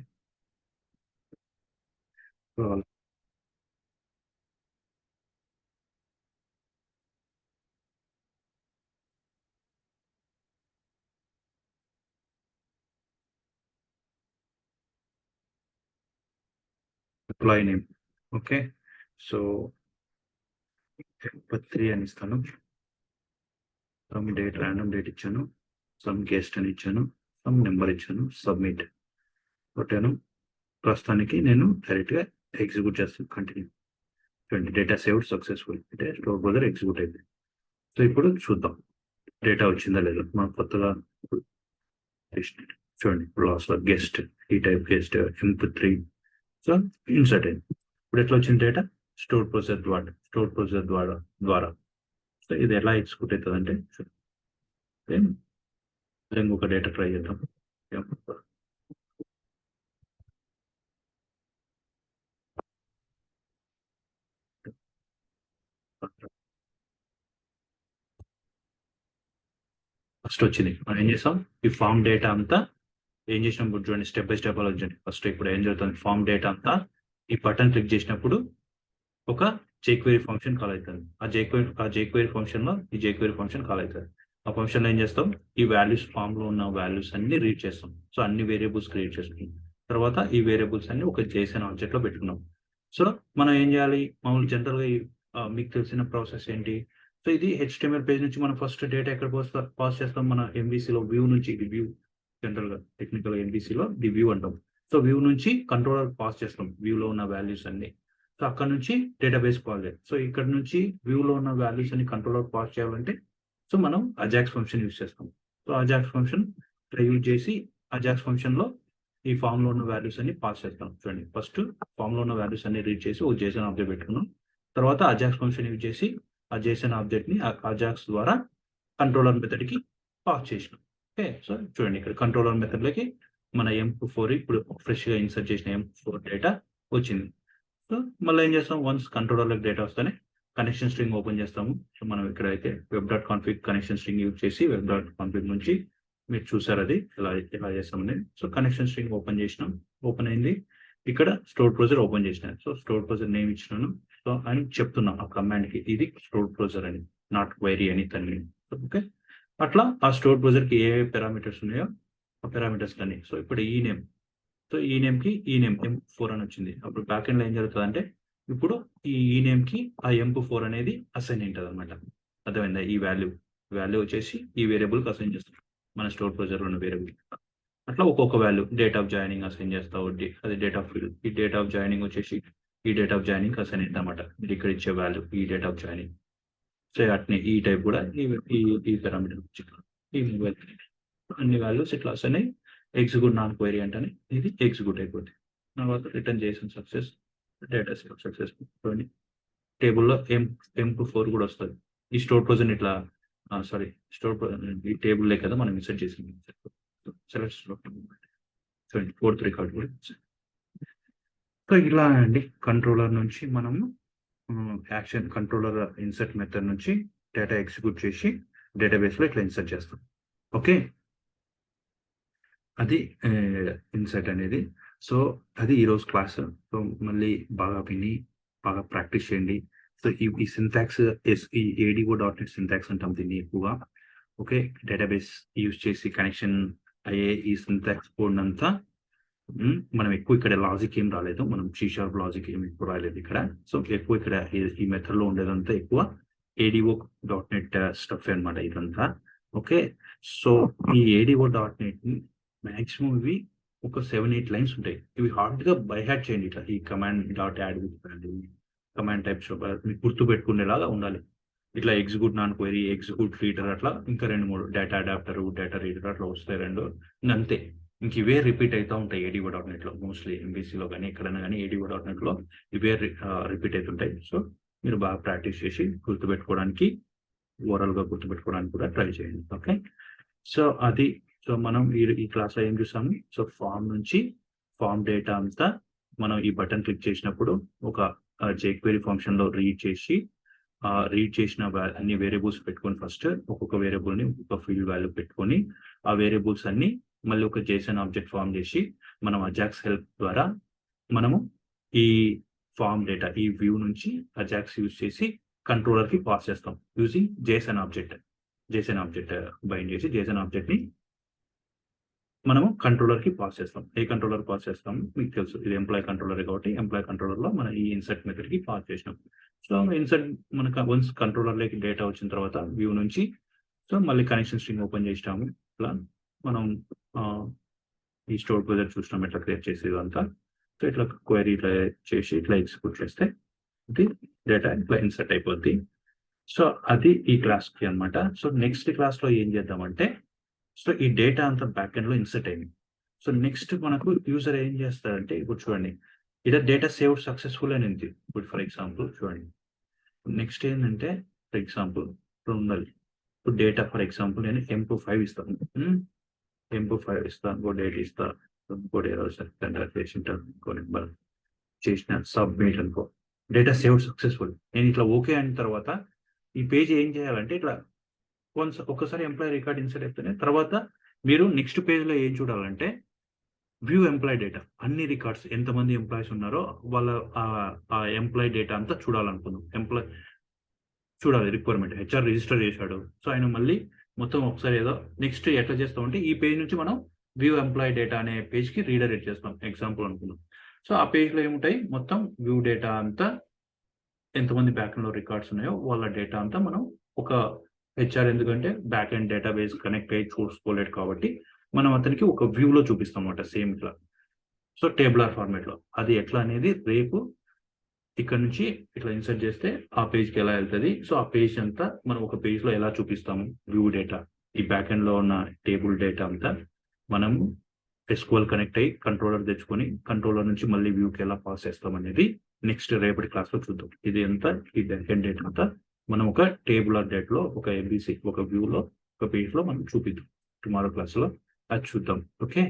employee name. Okay, so 3 అని ఇస్తాను. సమ్ డేట్ ర్యాండమ్ డేట్ ఇచ్చాను, సమ్ గెస్ట్ అని ఇచ్చాను, సమ్ నెంబర్ ఇచ్చాను, సబ్మిట్ కొట్టాను. ప్రస్తుతానికి నేను డైరెక్ట్గా ఎగ్జిక్యూట్ చేస్తాను. కంటిన్యూ చూడండి, డేటా సేవ్డ్ సక్సెస్ఫుల్ అంటే స్టోర్ ప్రొసీజర్ ఎగ్జిక్యూట్ అయింది. సో ఇప్పుడు చూద్దాం డేటా వచ్చిందా లేదా. మనం కొత్తగా చూడండి ఇప్పుడు లాస్ట్ గెస్ట్ ఈ టైప్ గెస్ట్ ఎంప్3 సో ఇన్సర్ట్ అయింది. ఇప్పుడు ఎట్లా వచ్చింది డేటా స్టోర్ ప్రొసీజర్ ద్వారా. సో ఇది ఎలా ఎగ్జిక్యూట్ అవుతుంది అంటే ఇంకొక డేటా ట్రై చేద్దాం. ఫస్ట్ వచ్చింది మనం ఏం చేస్తాం, ఈ ఫామ్ డేటా అంతా ఏం చేసినప్పుడు చూడండి స్టెప్ బై స్టెప్ అలా చూడండి. ఫస్ట్ ఇప్పుడు ఏం జరుగుతుంది, ఫామ్ డేటా అంతా ఈ బటన్ క్లిక్ చేసినప్పుడు ఒక jQuery ఫంక్షన్ కాల్ అవుతుంది. ఆ jQuery ఫంక్షన్ లో ఈ jQuery ఫంక్షన్ కాల్ అవుతుంది. ఆ ఫంక్షన్ లో ఏం చేస్తాం, ఈ వాల్యూస్ ఫామ్ లో ఉన్న వాల్యూస్ అన్ని రీడ్ చేస్తాం. సో అన్ని వేరియబుల్స్ క్రియేట్ చేస్తాం. తర్వాత ఈ వేరియబుల్స్ అన్ని ఒక JSON ఆబ్జెక్ట్ లో పెట్టుకున్నాం. సో మనం ఏం చేయాలి, మామూలు జనరల్ గా మీకు తెలిసిన ప్రాసెస్ ఏంటి, సో ఇది HTML పేజ్ నుంచి మనం ఫస్ట్ డేటా ఎక్కడ పాస్ చేస్తాం, మన MVC లో వ్యూ నుంచి. ఇది వ్యూ జనరల్ గా టెక్నికల్ MVC లో ది వ్యూ అంటాం. సో వ్యూ నుంచి కంట్రోలర్ పాస్ చేస్తాం వ్యూలో ఉన్న వాల్యూస్ అన్ని. సో అక్కడ నుంచి డేటాబేస్ కాల్ చేయాలి. సో ఇక్కడ నుంచి వ్యూలో ఉన్న వాల్యూస్ అని కంట్రోలర్ పాస్ చేయాలంటే సో మనం అజాక్స్ ఫంక్షన్ యూజ్ చేస్తాం. సో అజాక్స్ ఫంక్షన్ యూజ్ చేసి అజాక్స్ ఫంక్షన్ లో ఈ ఫామ్ లో ఉన్న వాల్యూస్ అన్ని పాస్ చేస్తాం. చూడండి ఫస్ట్ ఫామ్ లో ఉన్న వాల్యూస్ అన్ని రీడ్ చేసి ఒక JSON ఆబ్జెక్ట్ పెట్టుకున్నాం. తర్వాత అజాక్స్ ఫంక్షన్ యూజ్ చేసి ఆ JSON ఆబ్జెక్ట్ ని అజాక్స్ ద్వారా కంట్రోలర్ మెథడ్ కి పాస్ చేసినాం. ఓకే, సో చూడండి ఇక్కడ కంట్రోలర్ మెథడ్ లోకి మన ఎంప్4 ఇప్పుడు ఫ్రెష్ గా ఇన్సర్ట్ చేసిన ఎంప్4 డేటా వచ్చింది. సో మళ్ళీ ఏం చేస్తాం, వన్స్ కంట్రోలర్లకు డేటా వస్తేనే కనెక్షన్ స్ట్రింగ్ ఓపెన్ చేస్తాము. సో మనం ఇక్కడైతే web.config కనెక్షన్ స్ట్రింగ్ యూజ్ చేసి web.config నుంచి మీరు చూసారు అది ఎలా చేస్తామని. సో కనెక్షన్ స్ట్రింగ్ ఓపెన్ చేసినాం, ఓపెన్ అయింది. ఇక్కడ స్టోర్ ప్రొసీజర్ ఓపెన్ చేసిన. సో స్టోర్ ప్రొసీజర్ నేమ్ ఇచ్చినాను. సో అని చెప్తున్నా ఆ కమాండ్ కి ఇది స్టోర్ ప్రొసీజర్ అని, నాట్ క్వైరీ అని తల్లి. ఓకే, అట్లా ఆ స్టోర్ ప్రొసీజర్ కి ఏ పారామీటర్స్ ఉన్నాయో ఆ పారామీటర్స్ కానీ. సో ఇప్పుడు ఈ నేమ్, సో ఈ నేమ్ కి ఈ నేమ్ ఎంప్4 అని వచ్చింది. అప్పుడు బ్యాక్ ఎండ్ లో ఏం జరుగుతుంది అంటే ఇప్పుడు ఈ నేమ్ కి ఆ ఎంప్4 అనేది అసైన్ ఉంటుంది అనమాట. అర్థమైందా, ఈ వాల్యూ వచ్చేసి ఈ వేరియబుల్ కి అసైన్ చేస్తాం మన స్టోర్ ప్రొసీజర్ ఉన్న వేరియబుల్. అట్లా ఒక్కొక్క value date of joining assign చేస్తా, అది డేట్ ఆఫ్ ఫీల్డ్. ఈ డేట్ ఆఫ్ జాయినింగ్ వచ్చేసి ఈ డేట్ ఆఫ్ జాయినింగ్ అసైన్ అయింది అనమాట. మీరు ఇక్కడ ఇచ్చే వాల్యూ ఈ డేట్ ఆఫ్ జాయినింగ్. సో అట్నే ఈ టైప్ కూడా ఈ పారామీటర్ ఈ మొబైల్ అన్ని వాల్యూస్ ఇట్లా అసైన్ అయ్యి ఎగ్జిక్యూట్ నాన్ క్వైరీ అంటేనే ఇది ఎగ్జిక్యూట్ అయిపోతుంది. తర్వాత రిటర్న్ చేసిన సక్సెస్ డేటా సక్సెస్ టేబుల్లో M4 కూడా వస్తుంది. ఈ స్టోర్ పొజిషన్ ఇట్లా సారీ ఈ టేబుల్ కదా మనం ఇన్సర్ట్ చేసింది. సెలెక్ట్ చూడండి 4th రికార్డ్ కూడా. సో ఇలా అండి కంట్రోలర్ నుంచి మనము యాక్షన్ కంట్రోలర్ ఇన్సర్ట్ మెథడ్ నుంచి డేటా ఎగ్జిక్యూట్ చేసి డేటాబేస్లో ఇట్లా ఇన్సర్ట్ చేస్తాం. ఓకే, అది ఇన్సర్ట్ అనేది. సో అది ఈరోజు క్లాస్. సో మళ్ళీ బాగా విని బాగా ప్రాక్టీస్ చేయండి. సో ఈ సింటాక్స్ ఈ ADO.NET సింటాక్స్ అంటాం దీన్ని ఎక్కువగా. ఓకే, డేటాబేస్ యూజ్ చేసి కనెక్షన్ అయ్యే ఈ సింటాక్స్ కోడ్ అంతా మనం ఎక్కువ ఇక్కడ లాజిక్ ఏం రాలేదు, మనం C# లాజిక్ ఏం ఎక్కువ రాలేదు ఇక్కడ. సో ఎక్కువ ఇక్కడ ఈ మెథడ్ లో ఉండేదంతా ఎక్కువ ADO.NET స్టఫ్ అనమాట ఇదంతా. ఓకే, సో ఈ ADO.NET మాక్సిమం ఇవి ఒక 7-8 లైన్స్ ఉంటాయి. ఇవి హార్డ్ గా బై హ్యాట్ చేయండి. ఇట్లా ఈ command dot add with command types మీకు గుర్తు పెట్టుకునేలాగా ఉండాలి. ఇట్లా execute non query, execute reader, అట్లా ఇంకా 2-3 డేటా అడాప్టర్, డేటా రీడర్ అట్లా వస్తాయి 2. అంతే, ఇంక ఇవే రిపీట్ అవుతూ ఉంటాయి ADO.NET లో. మోస్ట్లీ MVCలో కానీ ఎక్కడైనా కానీ ADO.NET లో ఇవే రిపీట్ అవుతుంటాయి. సో మీరు బాగా ప్రాక్టీస్ చేసి గుర్తుపెట్టుకోవడానికి, ఓవరాల్ గా గుర్తుపెట్టుకోవడానికి కూడా ట్రై చేయండి. ఓకే, సో అది. సో మనం ఈ క్లాస్లో ఏం చూసాము? సో ఫామ్ నుంచి ఫామ్ డేటా అంతా మనం ఈ బటన్ క్లిక్ చేసినప్పుడు ఒక jQuery ఫంక్షన్ లో రీడ్ చేసిన అన్ని వేరియబుల్స్ పెట్టుకొని ఫస్ట్ ఒక్కొక్క వేరియబుల్ ని ఒక్కొక్క ఫీల్డ్ వాల్యూ పెట్టుకొని ఆ వేరియబుల్స్ అన్ని మళ్ళీ ఒక JSON ఆబ్జెక్ట్ ఫామ్ చేసి మనం అజాక్స్ హెల్ప్ ద్వారా మనము ఈ ఫామ్ డేటా ఈ వ్యూ నుంచి అజాక్స్ యూజ్ చేసి కంట్రోలర్ కి పాస్ చేస్తాం యూజింగ్ JSON ఆబ్జెక్ట్ బైండ్ చేసి JSON ఆబ్జెక్ట్ ని మనము కంట్రోలర్ కి పాస్ చేస్తాం. ఏ కంట్రోలర్ పాస్ చేస్తాము మీకు తెలుసు, ఇది ఎంప్లాయ్ కంట్రోలర్ కాబట్టి ఎంప్లాయ్ కంట్రోలర్ లో మనం ఈ ఇన్సర్ట్ మెథడ్ కి పాస్ చేసినాం. సో ఇన్సర్ట్ మనకు వన్స్ కంట్రోలర్ లోకి డేటా వచ్చిన తర్వాత వ్యూ నుంచి సో మళ్ళీ కనెక్షన్ స్ట్రింగ్ ఓపెన్ చేసినాము. ఇట్లా మనం ఈ స్టోర్ పొజిషన్ చూసినాం ఎట్లా క్రియేట్ చేసేది అంతా. సో ఇట్లా క్వైరీ ఇట్లా చేసి ఇట్లా ఎగ్జిక్యూట్ చేస్తే ఇది డేటా ఇట్లా ఇన్సర్ట్ అయిపోద్ది. సో అది ఈ క్లాస్ కి అనమాట. సో నెక్స్ట్ క్లాస్ లో ఏం చేద్దామంటే, సో ఈ డేటా అంతా బ్యాక్ ఎండ్ లో ఇన్సర్ట్ అయింది. సో నెక్స్ట్ మనకు యూజర్ ఏం చేస్తారంటే, ఇప్పుడు చూడండి ఇలా డేటా సేవ్డ్ సక్సెస్ఫుల్ అని ఉంది. ఇప్పుడు ఫర్ ఎగ్జాంపుల్ చూడండి, నెక్స్ట్ ఏంటంటే ఫర్ ఎగ్జాంపుల్ ఇప్పుడు ఉండాలి. ఇప్పుడు డేటా ఫర్ ఎగ్జాంపుల్ నేను M5 ఇస్తాను, M5 ఇస్తాను, ఇంకో డేట్ ఇస్తాను, ఇంకోటి ఇంకో నెంబర్ చేసిన సబ్మిట్ అనుకో, డేటా సేవ్డ్ సక్సెస్ఫుల్. నేను ఇట్లా ఓకే అయిన తర్వాత ఈ పేజ్ ఏం చేయాలంటే ఇట్లా ఒక్కసారి ఎంప్లాయ్ రికార్డ్ ఇన్సర్ట్ అయితేనే తర్వాత మీరు నెక్స్ట్ పేజ్ లో ఏం చూడాలంటే వ్యూ ఎంప్లాయ్ డేటా, అన్ని రికార్డ్స్ ఎంతమంది ఎంప్లాయీస్ ఉన్నారో వాళ్ళ ఆ ఎంప్లాయ్ డేటా అంతా చూడాలనుకుందాం. ఎంప్లాయ్ చూడాలి, రిక్వైర్మెంట్ HR రిజిస్టర్ చేశాడు. సో ఆయన మళ్ళీ మొత్తం ఒకసారి ఏదో నెక్స్ట్ ఎట్లా చేస్తామంటే ఈ పేజ్ నుంచి మనం వ్యూ ఎంప్లాయ్ డేటా అనే పేజ్ కి రీడైరెక్ట్ చేస్తాం ఎగ్జాంపుల్ అనుకుందాం. సో ఆ పేజ్ లో ఏముంటాయి, మొత్తం వ్యూ డేటా అంతా ఎంతమంది బ్యాక్ ఎండ్ లో రికార్డ్స్ ఉన్నాయో వాళ్ళ డేటా అంతా మనం ఒక HR, ఎందుకంటే బ్యాక్ ఎండ్ డేటాబేస్ కనెక్ట్ అయ్యి చూసుకోలేదు కాబట్టి మనం అతనికి ఒక వ్యూ లో చూపిస్తాం అన్నమాట, సేమ్ ఇట్లా. సో టేబులర్ ఫార్మేట్ లో అది ఎట్లా అనేది రేపు ఇక్కడ నుంచి ఇట్లా ఇన్సర్ట్ చేస్తే ఆ పేజ్ కి ఎలా వెళ్తుంది. సో ఆ పేజ్ అంతా మనం ఒక పేజ్ లో ఎలా చూపిస్తాము వ్యూ డేటా, ఈ బ్యాక్ ఎండ్ లో ఉన్న టేబుల్ డేటా అంతా మనము SQL కనెక్ట్ అయ్యి కంట్రోలర్ తెచ్చుకొని కంట్రోలర్ నుంచి మళ్ళీ వ్యూ కి ఎలా పాస్ చేస్తాం అనేది నెక్స్ట్ రేపటి క్లాస్ లో చూద్దాం. ఇది అంతా ఈ బ్యాక్ ఎండ్ డేటా అంతా మనం ఒక టేబులర్ డేట్ లో ఒక MVC ఒక వ్యూ లో ఒక పేజ్ లో మనం చూపిద్దాం. టుమారో క్లాస్ లో అది చూద్దాం. ఓకే,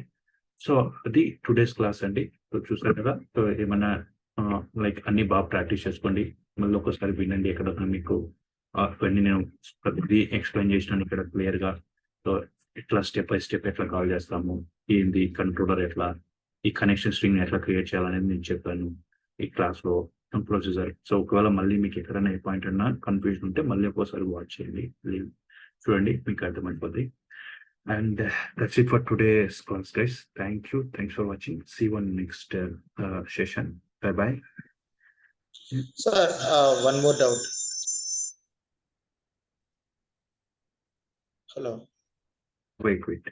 సో అది టుడేస్ క్లాస్ అండి. చూసారు కదా, సో ఏమన్నా లైక్ అన్ని బాగా ప్రాక్టీస్ చేసుకోండి, మళ్ళీ ఒకసారి వినండి. ఎక్కడ మీకు ఇవన్నీ నేను ప్రతిదీ ఎక్స్ప్లెయిన్ చేసినాను ఇక్కడ క్లియర్ గా. సో ఇట్లా స్టెప్ బై స్టెప్ ఎట్లా కాల్ చేస్తాము, ఏంది కంట్రోలర్ ఎట్లా, ఈ కనెక్షన్ స్ట్రింగ్ ఎట్లా క్రియేట్ చేయాలనేది నేను చెప్పాను ఈ క్లాస్ లో ప్రొసీజర్. సో ఒకవేళ మళ్ళీ మీకు ఎక్కడైనా ఏ పాయింట్ అన్నా కన్ఫ్యూజన్ ఉంటే మళ్ళీ ఒకసారి వాచ్ చేయండి, చూడండి, మీకు అర్థమైపోద్ది. And that's it for today's class, guys. Thank you. Thanks for watching. See you on next session. Bye-bye. Sir, one more doubt. Hello. Wait.